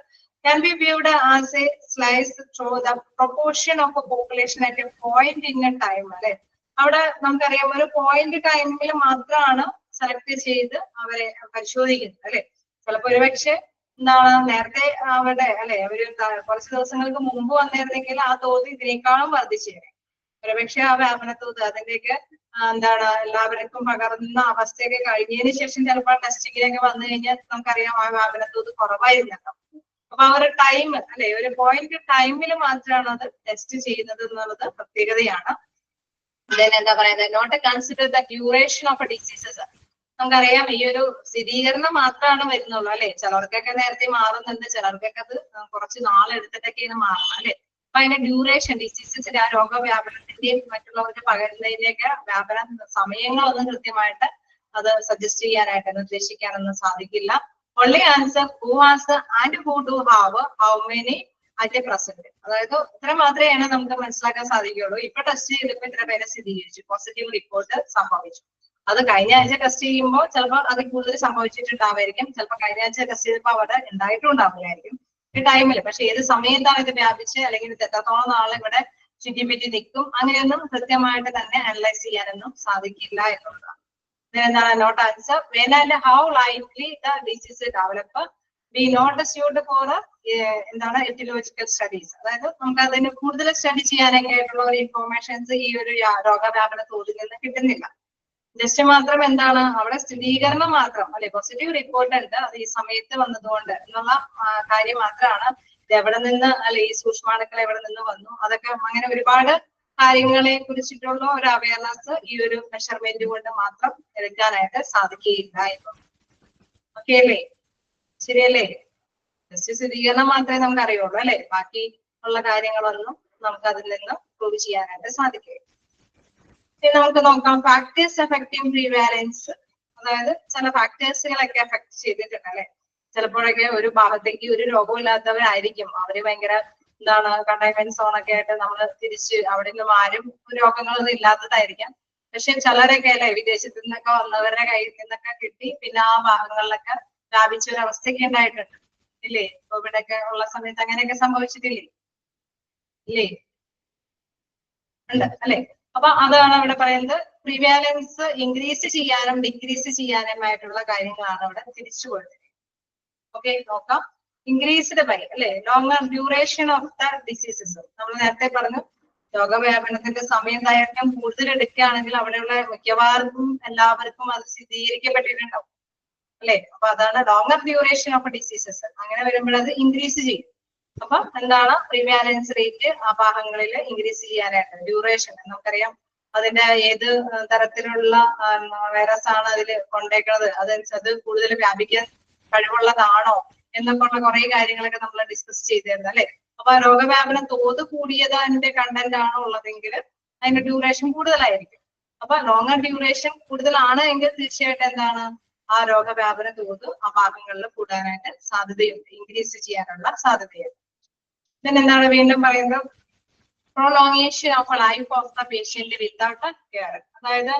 can be viewed as a slice through the proportion of a population at a point in a time അല്ലെ. അവിടെ നമുക്കറിയാം, ഒരു പോയിന്റ് ടൈമിൽ മാത്രമാണ് സെലക്ട് ചെയ്ത് അവരെ പരിശോധിക്കുന്നത് അല്ലെ. ചിലപ്പോ ഒരുപക്ഷെ എന്താണ് നേരത്തെ അവിടെ അല്ലെ, ഒരു കുറച്ച് ദിവസങ്ങൾക്ക് മുമ്പ് വന്നിരുന്നെങ്കിൽ ആ തോത് ഇതിനേക്കാളും വർദ്ധിച്ചേനെ. ഒരുപക്ഷെ ആ വ്യാപന തോത് അതിന്റെയൊക്കെ എന്താണ് എല്ലാവർക്കും പകർന്ന അവസ്ഥയൊക്കെ കഴിഞ്ഞതിന് ശേഷം ചിലപ്പോൾ ടെസ്റ്റിങ്ങിലൊക്കെ വന്നു കഴിഞ്ഞാൽ നമുക്കറിയാം ആ വ്യാപന തോത് കുറവായിരുന്നല്ലോ. അപ്പൊ ആ ഒരു ടൈം അല്ലെ, ഒരു പോയിന്റ് ടൈമിൽ മാത്രമാണ് അത് ടെസ്റ്റ് ചെയ്യുന്നത് എന്നുള്ളത് പ്രത്യേകതയാണ്. എന്താ പറയുന്നത്, not consider the duration of diseases. നമുക്കറിയാം ഈ ഒരു സ്ഥിരീകരണം മാത്രമാണ് വരുന്നുള്ളൂ അല്ലെ. ചിലർക്കൊക്കെ നേരത്തെ മാറുന്നുണ്ട്, ചിലർക്കൊക്കെ അത് കുറച്ച് നാളെടുത്തിട്ടൊക്കെയാണ് മാറുന്നത് അല്ലെ. അപ്പൊ അതിന്റെ ഡ്യൂറേഷൻ, ഡിസീസസിന്റെ ആ രോഗവ്യാപനത്തിന്റെയും മറ്റുള്ളവർക്ക് പകരുന്നതിന്റെയൊക്കെ വ്യാപന സമയങ്ങളൊന്നും കൃത്യമായിട്ട് അത് സജസ്റ്റ് ചെയ്യാനായിട്ട് നിർദ്ദേശിക്കാനൊന്നും സാധിക്കില്ല. only answer who has and who do have how many at a present. അതായത് ഇത്ര മാത്രമേ നമുക്ക് മനസ്സിലാക്കാൻ സാധിക്കുകയുള്ളൂ. ഇപ്പൊ ടെസ്റ്റ് ചെയ്തപ്പോ ഇത്ര പേരെ സ്ഥിരീകരിച്ചു, പോസിറ്റീവ് റിപ്പോർട്ട് സംഭവിച്ചു. അത് കഴിഞ്ഞ ആഴ്ച ടെസ്റ്റ് ചെയ്യുമ്പോൾ ചിലപ്പോൾ അതിൽ കൂടുതൽ സംഭവിച്ചിട്ടുണ്ടാവായിരിക്കും, ചിലപ്പോൾ കഴിഞ്ഞ ആഴ്ച ടെസ്റ്റ് ചെയ്തപ്പോൾ അവിടെ ഉണ്ടായിട്ടുണ്ടാവില്ലായിരിക്കും ഈ ടൈമിൽ. പക്ഷെ ഏത് സമയത്താണ് ഇത് വ്യാപിച്ച്, അല്ലെങ്കിൽ ഇത് എത്രത്തോളം നാളെ ഇവിടെ ചുറ്റിപ്പറ്റി നിൽക്കും, അങ്ങനെയൊന്നും കൃത്യമായിട്ട് തന്നെ അനലൈസ് ചെയ്യാനൊന്നും സാധിക്കില്ല എന്നുള്ളതാണ്. Not answer when and how likely the disease develop be not suited for എന്താണ് എറ്റിയോളജിക്കൽ സ്റ്റഡീസ്. അതായത് നമുക്ക് അതിന് കൂടുതൽ സ്റ്റഡി ചെയ്യാനൊക്കെ ആയിട്ടുള്ള ഒരു ഇൻഫോർമേഷൻസ് ഈ ഒരു രോഗവ്യാപന തോതിൽ നിന്ന് കിട്ടുന്നില്ല. ജസ്റ്റ് മാത്രം എന്താണ് അവിടെ സ്ഥിരീകരണം മാത്രം അല്ലെ, പോസിറ്റീവ് റിപ്പോർട്ട് ഉണ്ട്, അത് ഈ സമയത്ത് വന്നതുകൊണ്ട് എന്നുള്ള കാര്യം മാത്രമാണ്. ഇത് എവിടെ നിന്ന് അല്ലെ, ഈ സൂക്ഷ്മാണുക്കൾ എവിടെ നിന്ന് വന്നു, അതൊക്കെ അങ്ങനെ ഒരുപാട് കാര്യങ്ങളെ കുറിച്ചിട്ടുള്ള ഒരു അവയർനെസ് ഈ ഒരു മെഷർമെന്റ് കൊണ്ട് മാത്രം എടുക്കാനായിട്ട് സാധിക്കുകയില്ല എന്നുള്ളത്. ഓക്കെ അല്ലേ? ശരിയല്ലേ? ടെസ്റ്റ് സ്ഥിരീകരണം മാത്രമേ നമുക്ക് അറിയുള്ളൂ അല്ലെ, ബാക്കി ഉള്ള കാര്യങ്ങളൊന്നും നമുക്ക് അതിൽ നിന്ന് പ്രൂവ് ചെയ്യാനായിട്ട് സാധിക്കില്ല. ഇനി നമുക്ക് നോക്കാം ഫാക്ടേഴ്സ് അഫക്റ്റിംഗ് പ്രീവാലൻസ്. അതായത് ചില ഫാക്ടേഴ്സുകളൊക്കെ അഫക്ട് ചെയ്തിട്ടുണ്ട് അല്ലെ. ചിലപ്പോഴൊക്കെ ഒരു ഭാഗത്തേക്ക് ഒരു രോഗമില്ലാത്തവരായിരിക്കും, അവര് ഭയങ്കര എന്താണ് കണ്ടെയ്ൻമെന്റ് സോണൊക്കെ ആയിട്ട് നമ്മൾ തിരിച്ച് അവിടെ നിന്നും ആരും രോഗങ്ങളൊന്നും ഇല്ലാത്തതായിരിക്കാം. പക്ഷെ ചിലരൊക്കെ അല്ലെ വിദേശത്തു നിന്നൊക്കെ വന്നവരുടെ കയ്യിൽ നിന്നൊക്കെ കിട്ടി പിന്നെ ആ ഭാഗങ്ങളിലൊക്കെ വ്യാപിച്ച ഒരു അവസ്ഥയൊക്കെ ഉണ്ടായിട്ടുണ്ട് ഇല്ലേ. കോവിഡ് ഒക്കെ ഉള്ള സമയത്ത് അങ്ങനെയൊക്കെ സംഭവിച്ചിട്ടില്ലേ? ഇല്ലേ? ഉണ്ട് അല്ലെ. അപ്പൊ അതാണ് ഇവിടെ പറയുന്നത്. പ്രിവാലൻസ് ഇൻക്രീസ് ചെയ്യാനും ഡിക്രീസ് ചെയ്യാനുമായിട്ടുള്ള കാര്യങ്ങളാണ് ഇവിടെ തിരിച്ചു കൊടുത്തത്. ഓക്കെ, നോക്കാം. ഇൻക്രീസ്ഡ് ബൈ അല്ലെ longer duration of the diseases. നമ്മൾ നേരത്തെ പറഞ്ഞു രോഗവ്യാപനത്തിന്റെ സമയം ദൈർഘ്യം കൂടുതൽ എടുക്കുകയാണെങ്കിൽ അവിടെയുള്ള മിക്കവാർക്കും എല്ലാവർക്കും അത് സ്ഥിരീകരിക്കപ്പെട്ടിട്ടുണ്ടാവും അല്ലെ. അപ്പൊ അതാണ് ലോങ്ങർ ഡ്യൂറേഷൻ ഓഫ് ഡിസീസസ്. അങ്ങനെ വരുമ്പോൾ അത് ഇൻക്രീസ് ചെയ്യും. അപ്പൊ എന്താണ് പ്രിവാലൻസ് റേറ്റ് ആ ഭാഗങ്ങളിൽ ഇൻക്രീസ് ചെയ്യാനായിട്ട്. ഡ്യൂറേഷൻ നമുക്കറിയാം അതിന്റെ ഏത് തരത്തിലുള്ള വൈറസ് ആണ് അതിൽ കൊണ്ടേക്കുന്നത്, അത് കൂടുതൽ വ്യാപിക്കാൻ കഴിവുള്ളതാണോ എന്നൊക്കെ ഉള്ള കുറെ കാര്യങ്ങളൊക്കെ നമ്മൾ ഡിസ്കസ് ചെയ്തിരുന്നു അല്ലെ. അപ്പൊ രോഗവ്യാപനം തോത് കൂടിയത് അതിന്റെ കണ്ടന്റ് ആണോ ഉള്ളതെങ്കിൽ അതിന്റെ ഡ്യൂറേഷൻ കൂടുതലായിരിക്കും. അപ്പൊ ലോങ്ങർ ഡ്യൂറേഷൻ കൂടുതലാണ് എങ്കിൽ തീർച്ചയായിട്ടും എന്താണ് ആ രോഗവ്യാപന തോത് ആ ഭാഗങ്ങളിൽ കൂടാനായിട്ട് സാധ്യതയുണ്ട്, ഇൻക്രീസ് ചെയ്യാനുള്ള സാധ്യതയുണ്ട്. then എന്താണ് വീണ്ടും പറയുന്നത് prolongation of life of the patient without care. അതായത്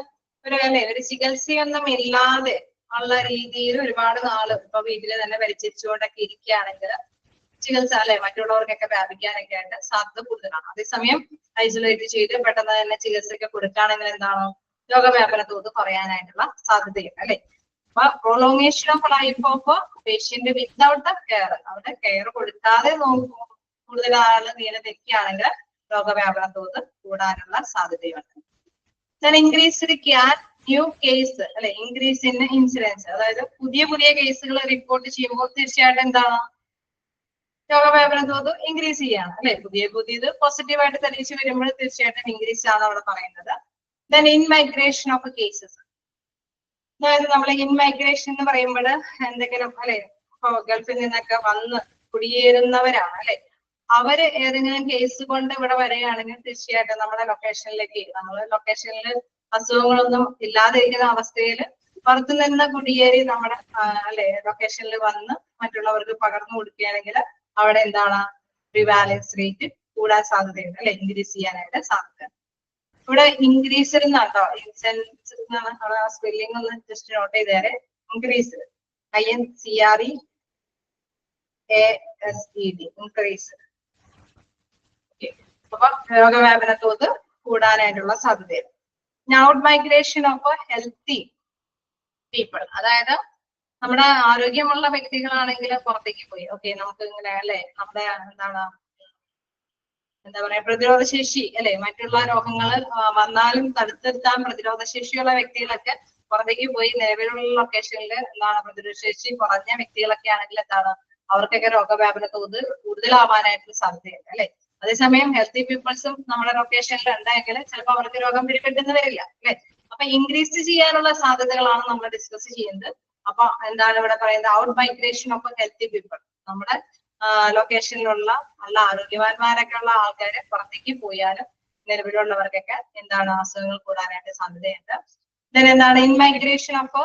ഒരു ചികിത്സയൊന്നും ഇല്ലാതെ ഉള്ള രീതിയിൽ ഒരുപാട് നാള് ഇപ്പൊ വീട്ടില് തന്നെ പരിചരിച്ചുകൊണ്ടൊക്കെ ഇരിക്കുകയാണെങ്കിൽ ചികിത്സ അല്ലെ മറ്റുള്ളവർക്കൊക്കെ വ്യാപിക്കാനൊക്കെ ആയിട്ട് സാധ്യത കൂടുതലാണ്. അതേസമയം ഐസൊലേറ്റ് ചെയ്ത് പെട്ടെന്ന് തന്നെ ചികിത്സയൊക്കെ കൊടുക്കുകയാണെങ്കിൽ എന്താണ് രോഗവ്യാപന തോത് കുറയാനായിട്ടുള്ള സാധ്യതയുണ്ട് അല്ലെ. അപ്പൊ prolongation of life of patient without care, അവിടെ കെയർ കൊടുക്കാതെ കൂടുതൽ ആള് നീല തെറ്റിയാണെങ്കിൽ രോഗവ്യാപന തോത് കൂടാനുള്ള സാധ്യതയുണ്ട്. ഇൻക്രീസ്ഡ് ക്യാൻ ന്യൂ കേസ് അല്ലെ ഇൻക്രീസ് ഇൻ ഇൻസിഡൻസ്. അതായത് പുതിയ കേസുകൾ റിപ്പോർട്ട് ചെയ്യുമ്പോൾ തീർച്ചയായിട്ടും എന്താണ് രോഗവ്യാപന തോത് ഇൻക്രീസ് ചെയ്യാണ് അല്ലെ. പുതിയത് പോസിറ്റീവായിട്ട് തെളിയിച്ച് വരുമ്പോൾ തീർച്ചയായിട്ടും ഇൻക്രീസ് ആണ് അവിടെ പറയുന്നത്. Then in migration of cases. അതായത് നമ്മൾ ഇൻ മൈഗ്രേഷൻ എന്ന് പറയുമ്പോൾ എന്തെങ്കിലും അല്ലെ ഗൾഫിൽ നിന്നൊക്കെ വന്ന് കുടിയേറുന്നവരാണ് അല്ലെ. അവര് ഏതെങ്കിലും കേസ് കൊണ്ട് ഇവിടെ വരികയാണെങ്കിൽ തീർച്ചയായിട്ടും നമ്മുടെ ലൊക്കേഷനിൽ അസുഖങ്ങളൊന്നും ഇല്ലാതിരിക്കുന്ന അവസ്ഥയിൽ പുറത്തു നിന്ന് കുടിയേറി നമ്മുടെ അല്ലെ ലൊക്കേഷനിൽ വന്ന് മറ്റുള്ളവർക്ക് പകർന്നു കൊടുക്കുകയാണെങ്കിൽ അവിടെ എന്താണ് പ്രിവാലൻസ് റേറ്റ് കൂടാൻ സാധ്യതയുണ്ട് അല്ലെ, ഇൻക്രീസ് ചെയ്യാനായിട്ട് സാധ്യത. ഇവിടെ ഇൻക്രീസ് എന്നാട്ടോ ഇൻസെൻസ് എന്നാണ് അവിടെ സ്പെല്ലിംഗ് ഒന്ന് ജസ്റ്റ് നോട്ട് ചെയ്തേരെ. Increase INCREASED increase. അപ്പൊ രോഗവ്യാപന തോത് കൂടാനായിട്ടുള്ള സാധ്യതയാണ്. Out migration of healthy people. അതായത് നമ്മുടെ ആരോഗ്യമുള്ള വ്യക്തികളാണെങ്കിൽ പുറത്തേക്ക് പോയി ഓക്കെ നമുക്ക് ഇങ്ങനെ അല്ലെ നമ്മുടെ എന്താ പറയാ പ്രതിരോധ ശേഷി അല്ലെ മറ്റുള്ള രോഗങ്ങൾ വന്നാലും തടുത്തെടുത്താൻ പ്രതിരോധ ശേഷിയുള്ള വ്യക്തികളൊക്കെ പുറത്തേക്ക് പോയി നിലവിലുള്ള ലൊക്കേഷനിൽ പ്രതിരോധ ശേഷി കുറഞ്ഞ വ്യക്തികളൊക്കെ ആണെങ്കിൽ അവർക്കൊക്കെ രോഗവ്യാപന തോത് കൂടുതലാവാനായിട്ടുള്ള സാധ്യതയുണ്ട് അല്ലെ. അതേസമയം ഹെൽത്തി പീപ്പിൾസും നമ്മുടെ ലൊക്കേഷനിൽ ഉണ്ടെങ്കിൽ ചിലപ്പോൾ അവർക്ക് രോഗം പിടിപെട്ടെന്ന് വരില്ല അല്ലെ. അപ്പൊ ഇൻക്രീസ് ചെയ്യാനുള്ള സാധ്യതകളാണ് നമ്മൾ ഡിസ്കസ് ചെയ്യുന്നത്. അപ്പൊ എന്താണ് ഇവിടെ പറയുന്നത് out migration of healthy people. നമ്മുടെ ലൊക്കേഷനിലുള്ള നല്ല ആരോഗ്യവാന്മാരൊക്കെ ഉള്ള ആൾക്കാര് പുറത്തേക്ക് പോയാലും നിലവിലുള്ളവർക്കൊക്കെ അസുഖങ്ങൾ കൂടാനായിട്ട് സാധ്യതയുണ്ട്. then എന്താണ് in migration of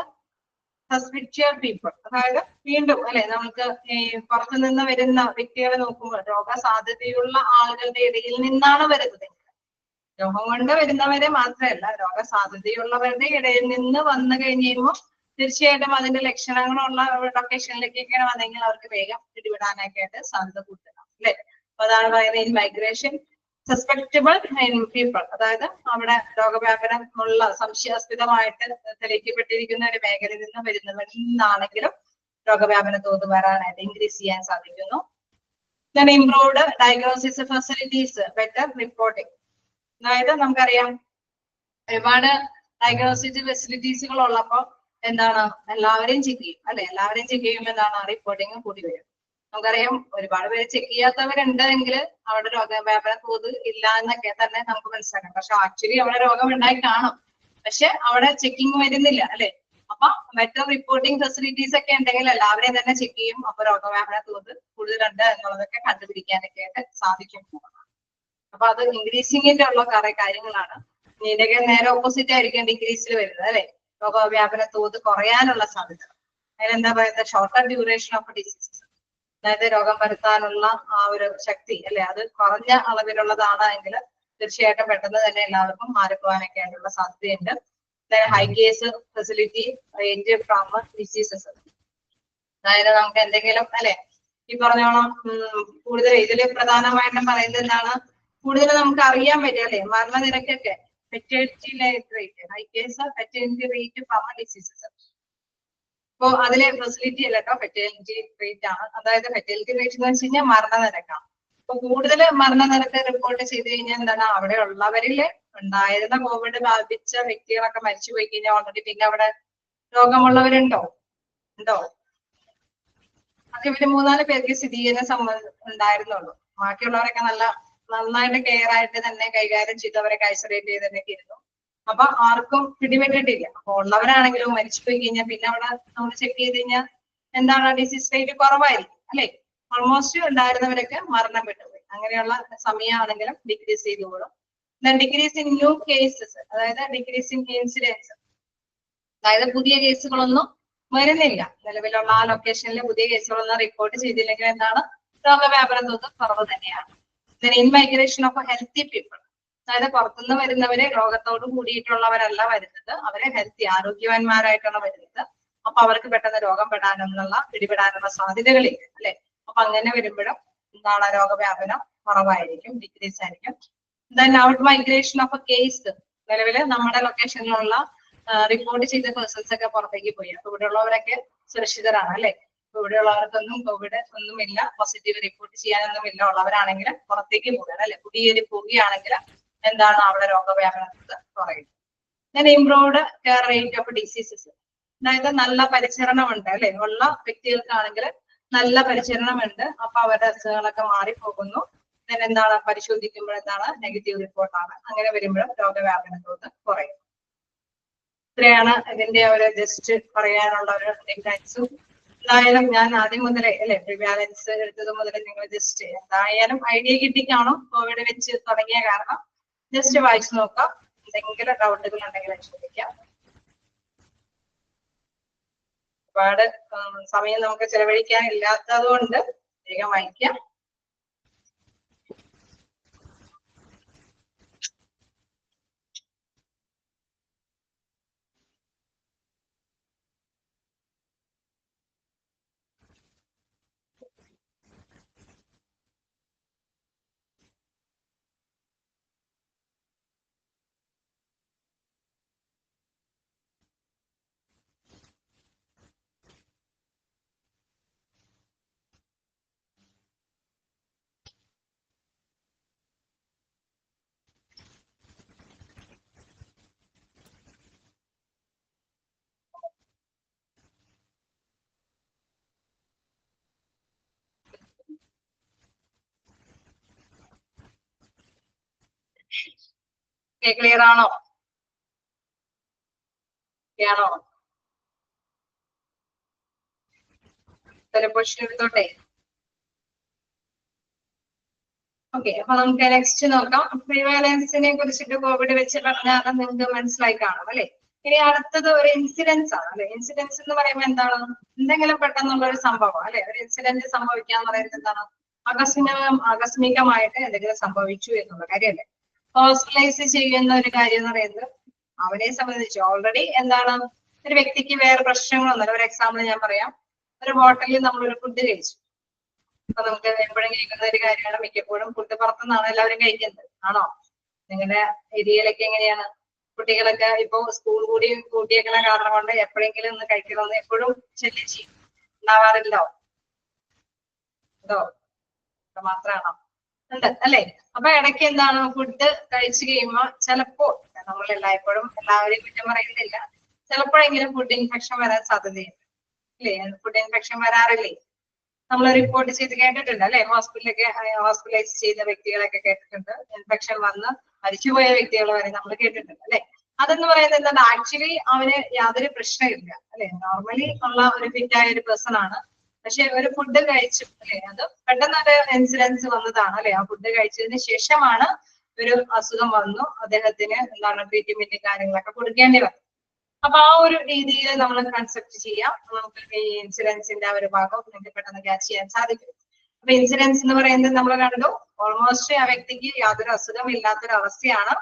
suspicious people. അതായത് വീണ്ടും അല്ലെ നമുക്ക് ഈ പുറത്തു നിന്ന് വരുന്ന വ്യക്തികളെ നോക്കുമ്പോൾ രോഗസാധ്യതയുള്ള ആളുകളുടെ ഇടയിൽ നിന്നാണ് വരുന്നത്. രോഗം കൊണ്ട് വരുന്നവരെ മാത്രമല്ല രോഗസാധ്യതയുള്ളവരുടെ ഇടയിൽ നിന്ന് വന്നു കഴിഞ്ഞുമ്പോൾ തീർച്ചയായിട്ടും അതിന്റെ ലക്ഷണങ്ങളുള്ള ലൊക്കേഷനിലേക്കൊക്കെയാണ് വന്നെങ്കിൽ അവർക്ക് വേഗം പിടിപെടാനൊക്കെ ആയിട്ട് സാധ്യത കൂടുതലാണ് അല്ലെ. അപ്പൊ അതാണ് പറയുന്നത് ഇൻ മൈഗ്രേഷൻ സസ്പെക്റ്റബിൾ പീപ്പിൾ. അതായത് അവിടെ രോഗവ്യാപനം ഉള്ള സംശയാസ്പദമായിട്ട് തെളിയിക്കപ്പെട്ടിരിക്കുന്ന ഒരു മേഖലയിൽ നിന്ന് വരുന്നവരിൽ നിന്നാണെങ്കിലും രോഗവ്യാപന തോത് വരാനായിട്ട് ഇൻക്രീസ് ചെയ്യാൻ സാധിക്കുന്നു. then improved diagnosis facilities, better reporting. അതായത് നമുക്കറിയാം ഒരുപാട് ഡയഗ്നോസിസ് ഫെസിലിറ്റീസുകൾ ഉള്ളപ്പോൾ എല്ലാവരെയും ചെക്ക് ചെയ്യും അല്ലെ. എല്ലാവരെയും ചെക്ക് ചെയ്യുമ്പോൾ റിപ്പോർട്ടിങ് കൂടി വരും. നമുക്കറിയാം ഒരുപാട് പേര് ചെക്ക് ചെയ്യാത്തവരുണ്ട് എങ്കിൽ അവിടെ രോഗവ്യാപന തോത് ഇല്ല എന്നൊക്കെ തന്നെ നമുക്ക് മനസ്സിലാക്കാം. പക്ഷെ ആക്ച്വലി അവിടെ രോഗം ഉണ്ടായി കാണും, പക്ഷെ അവിടെ ചെക്കിങ് വരുന്നില്ല അല്ലെ. അപ്പൊ ബെറ്റർ റിപ്പോർട്ടിംഗ് ഫെസിലിറ്റീസ് ഒക്കെ ഉണ്ടെങ്കിൽ എല്ലാവരെയും തന്നെ ചെക്ക് ചെയ്യും. അപ്പൊ രോഗവ്യാപന തോത് കൂടുതലുണ്ട് എന്നുള്ളതൊക്കെ കണ്ടുപിടിക്കാനൊക്കെ ആയിട്ട് സാധിക്കും. അപ്പൊ അത് ഇൻക്രീസിങ്ങിന്റെ ഉള്ള കുറെ കാര്യങ്ങളാണ്. ഇതിന്റെയൊക്കെ നേരെ ഓപ്പോസിറ്റ് ആയിരിക്കും ഡിക്രീസിൽ വരുന്നത് അല്ലെ. രോഗവ്യാപന തോത് കുറയാനുള്ള സാധ്യത. അതിനെന്താ പറയുന്നത്, ഷോർട്ടർ ഡ്യൂറേഷൻ ഓഫ് ഡിസീസസ്, അതായത് രോഗം വരുത്താനുള്ള ആ ഒരു ശക്തി അല്ലെ, അത് കുറഞ്ഞ അളവിലുള്ളതാണ് എങ്കിൽ തീർച്ചയായിട്ടും പെട്ടെന്ന് തന്നെ എല്ലാവർക്കും മാറിപ്പോകാനൊക്കെ ആയിട്ടുള്ള സാധ്യതയുണ്ട്. High case facility range from diseases, അതായത് നമുക്ക് എന്തെങ്കിലും അല്ലെ ഈ പറഞ്ഞോളം കൂടുതൽ ഇതിൽ പ്രധാനമായിട്ടും പറയുന്നത് എന്താണ്, കൂടുതൽ നമുക്ക് അറിയാൻ പറ്റും അല്ലെ മരണനിരക്കൊക്കെ fatality rate, high case fatality rate from diseases. അപ്പോ അതിലെ ഫെസിലിറ്റി അല്ല കേട്ടോ, ഫെറ്റേലിറ്റി റേറ്റ് ആണ്. അതായത് ഫെറ്റേലിറ്റി റേറ്റ് എന്ന് വെച്ച് കഴിഞ്ഞാൽ മരണനിരക്കാണ്. അപ്പൊ കൂടുതൽ മരണനിരക്ക് റിപ്പോർട്ട് ചെയ്ത് കഴിഞ്ഞാൽ എന്താണ്, അവിടെ ഉള്ളവരിൽ ഉണ്ടായിരുന്ന കോവിഡ് ബാധിച്ച വ്യക്തികളൊക്കെ മരിച്ചു പോയി കഴിഞ്ഞാൽ ഓൾറെഡി പിന്നെ അവിടെ രോഗമുള്ളവരുണ്ടോ ഉണ്ടോ? അത് ഇവര് 3-4 പേർക്ക് സ്ഥിരീകരണം ഉണ്ടായിരുന്നുള്ളൂ. ബാക്കിയുള്ളവരൊക്കെ നന്നായിട്ട് കെയർ ആയിട്ട് തന്നെ കൈകാര്യം ചെയ്തവരൊക്കെ ഐസൊലേറ്റ് ചെയ്ത് തന്നെ ഇരുന്നു. അപ്പൊ ആർക്കും പിടിപെട്ടിട്ടില്ല. അപ്പൊ ഉള്ളവരാണെങ്കിലും മരിച്ചുപോയി കഴിഞ്ഞാൽ പിന്നെ അവിടെ നമ്മൾ ചെക്ക് ചെയ്ത് കഴിഞ്ഞാൽ എന്താണ്, ഡിസീസ് റേറ്റ് കുറവായിരിക്കും അല്ലെ. ഓൾമോസ്റ്റ് ഉണ്ടായിരുന്നവരൊക്കെ മരണപ്പെട്ടു പോയി. അങ്ങനെയുള്ള സമയമാണെങ്കിലും ഡിക്രീസ് ചെയ്തു കൂടും. ഡിക്രീസ് ഇൻ ന്യൂ കേസസ്, അതായത് ഡിക്രീസ് ഇൻ ഇൻസിഡൻസ്, അതായത് പുതിയ കേസുകളൊന്നും വരുന്നില്ല. നിലവിലുള്ള ആ ലൊക്കേഷനിൽ പുതിയ കേസുകളൊന്നും റിപ്പോർട്ട് ചെയ്തില്ലെങ്കിൽ എന്താണ്, രോഗവ്യാപന തോത് കുറവ് തന്നെയാണ്. In migration of healthy people, അതായത് പുറത്തുനിന്ന് വരുന്നവര് രോഗത്തോട് കൂടിയിട്ടുള്ളവരല്ല വരുന്നത്, അവരെ ഹെൽത്തി ആരോഗ്യവാന്മാരായിട്ടാണ് വരുന്നത്. അപ്പൊ അവർക്ക് പെട്ടെന്ന് രോഗം പിടിപെടാനുള്ള സാധ്യതകളില്ല അല്ലെ. അപ്പൊ അങ്ങനെ വരുമ്പോഴും എന്താണ്, രോഗവ്യാപനം കുറവായിരിക്കും, ഡിക്രീസ് ആയിരിക്കും. ഔട്ട് മൈഗ്രേഷൻ ഓഫ് കേസ്, നിലവില് നമ്മുടെ ലൊക്കേഷനിലുള്ള റിപ്പോർട്ട് ചെയ്ത പേഴ്സൺസ് ഒക്കെ പുറത്തേക്ക് പോയി. അപ്പൊ ഇവിടെ ഉള്ളവരൊക്കെ സുരക്ഷിതരാണ് അല്ലെ. അപ്പൊ ഇവിടെ ഉള്ളവർക്കൊന്നും കോവിഡ് ഒന്നുമില്ല, പോസിറ്റീവ് റിപ്പോർട്ട് ചെയ്യാനൊന്നുമില്ല. ഉള്ളവരാണെങ്കിൽ പുറത്തേക്ക് പോകാൻ അല്ലെ, കുടിയേറി പോവുകയാണെങ്കിൽ എന്താണ്, അവിടെ രോഗവ്യാപനത്തിൽ കുറയും. Improved care rate of diseases, അതായത് നല്ല പരിചരണമുണ്ട് അല്ലെ, ഉള്ള വ്യക്തികൾക്കാണെങ്കിൽ നല്ല പരിചരണമുണ്ട്. അപ്പൊ അവരുടെ അസുഖങ്ങളൊക്കെ മാറിപ്പോകുന്നു. എന്താണ്, പരിശോധിക്കുമ്പോൾ എന്താണ്, നെഗറ്റീവ് റിപ്പോർട്ടാണ്. അങ്ങനെ വരുമ്പോഴും രോഗവ്യാപന തോത് കുറയും. ഇത്രയാണ് ഇതിന്റെ ഒരു ജസ്റ്റ് പറയാനുള്ള ഒരു ഡിഫറൻസും. എന്തായാലും ഞാൻ ആദ്യം മുതലേ അല്ലെ പ്രിവാലൻസ് എടുത്തത് മുതൽ നിങ്ങൾ ജസ്റ്റ് എന്തായാലും ഐഡിയ കിട്ടിക്കാണോ കോവിഡ് വെച്ച് തുടങ്ങിയ കാരണം ജസ്റ്റ് വായിച്ചു നോക്കാം. എന്തെങ്കിലും ഡൗട്ടുകൾ ഉണ്ടെങ്കിൽ ചോദിക്കാം. ഒരുപാട് സമയം നമുക്ക് ചെലവഴിക്കാൻ ഇല്ലാത്തത് കൊണ്ട് വേഗം വായിക്കാം. ക്ലിയർ ആണോ? ആണോ? പൊസിഷൻ എടുത്തോട്ടെ. ഓക്കെ, അപ്പൊ നമുക്ക് നെക്സ്റ്റ് നോക്കാം. പ്രിവാലൻസിനെ കുറിച്ചിട്ട് കോവിഡ് വെച്ച് പറഞ്ഞാൽ നിങ്ങൾക്ക് മനസ്സിലായി കാണും അല്ലെ. ഇനി അടുത്തത് ഒരു ഇൻസിഡൻസ് ആണ് അല്ലെ. ഇൻസിഡൻസ് എന്ന് പറയുമ്പോൾ എന്താണ്, എന്തെങ്കിലും പെട്ടെന്നുള്ള ഒരു സംഭവം അല്ലെ. ഒരു ഇൻസിഡന്റ് സംഭവിക്കാന്ന് പറയുന്നത് എന്താണ്, ആകസ്മികമായിട്ട് എന്തെങ്കിലും സംഭവിച്ചു എന്നുള്ള കാര്യമല്ലേ. ഹോസ്പിറ്റലൈസ് ചെയ്യുന്ന ഒരു കാര്യം എന്ന് പറയുന്നത് അവരെ സംബന്ധിച്ച് ഓൾറെഡി എന്താണ്, ഒരു വ്യക്തിക്ക് വേറെ പ്രശ്നങ്ങളൊന്നുമില്ല. ഒരു എക്സാമ്പിൾ ഞാൻ പറയാം. ഒരു ഹോട്ടലിൽ നമ്മളൊരു ഫുഡ് കഴിച്ചു. അപ്പൊ നമുക്ക് എപ്പോഴും കേൾക്കുന്ന ഒരു കാര്യമാണ്, മിക്കപ്പോഴും ഫുഡ് പുറത്തുനിന്നാണ് എല്ലാവരും കഴിക്കുന്നത്. ആണോ? നിങ്ങളുടെ ഏരിയയിലൊക്കെ എങ്ങനെയാണ്? കുട്ടികളൊക്കെ ഇപ്പൊ സ്കൂൾ കൂട്ടിയേക്കുന്ന കാരണം കൊണ്ട് എപ്പോഴെങ്കിലും ഒന്ന് കഴിക്കണമെന്ന് എപ്പോഴും ശല്യം ചെയ്യും. ഉണ്ടാവാറില്ലോ? ഉണ്ടോ? മാത്രമാണോ? ഉണ്ട് അല്ലെ. അപ്പൊ ഇടയ്ക്ക് എന്താണ്, ഫുഡ് കഴിച്ചു കഴിയുമ്പോൾ ചിലപ്പോൾ നമ്മൾ എല്ലായ്പ്പോഴും എല്ലാവരെയും കുറ്റം പറയുന്നില്ല, ചിലപ്പോഴെങ്കിലും ഫുഡ് ഇൻഫെക്ഷൻ വരാൻ സാധ്യതയുണ്ട് അല്ലേ. ഫുഡ് ഇൻഫെക്ഷൻ വരാറില്ലേ? നമ്മൾ റിപ്പോർട്ട് ചെയ്ത് കേട്ടിട്ടുണ്ട് അല്ലെ. ഹോസ്പിറ്റലൈസ് ചെയ്ത വ്യക്തികളൊക്കെ കേട്ടിട്ടുണ്ട്. ഇൻഫെക്ഷൻ വന്ന് മരിച്ചുപോയ വ്യക്തികൾ വരെ നമ്മൾ കേട്ടിട്ടുണ്ട് അല്ലെ. അതെന്ന് പറയുന്നത് എന്താണ്, ആക്ച്വലി അവന് യാതൊരു പ്രശ്നമില്ല അല്ലെ, നോർമലി ഉള്ള ഒരു ഫിറ്റ് ആയ ഒരു പേഴ്സൺ ആണ്. പക്ഷെ ഒരു ഫുഡ് കഴിച്ചു അല്ലെ, അത് പെട്ടെന്നൊരു ഇൻസിഡൻസ് വന്നതാണ് അല്ലെ, ആ ഫുഡ് കഴിച്ചതിന് ശേഷമാണ് ഒരു അസുഖം വന്നു, അദ്ദേഹത്തിന് എന്താണ് ട്രീറ്റ്മെന്റ് കാര്യങ്ങളൊക്കെ കൊടുക്കേണ്ടി വന്നു. അപ്പൊ ആ ഒരു രീതിയിൽ നമ്മൾ കൺസെപ്റ്റ് ചെയ്യാം, നമുക്ക് ഈ ഇൻഷുറൻസിന്റെ ആ ഒരു ഭാഗം നിങ്ങൾക്ക് പെട്ടെന്ന് ക്യാച്ച് ചെയ്യാൻ സാധിക്കും. അപ്പൊ ഇൻഷുറൻസ് എന്ന് പറയുന്നത് നമ്മൾ കണ്ടു, ഓൾമോസ്റ്റ് ആ വ്യക്തിക്ക് യാതൊരു അസുഖമില്ലാത്തൊരു അവസ്ഥയാണ്.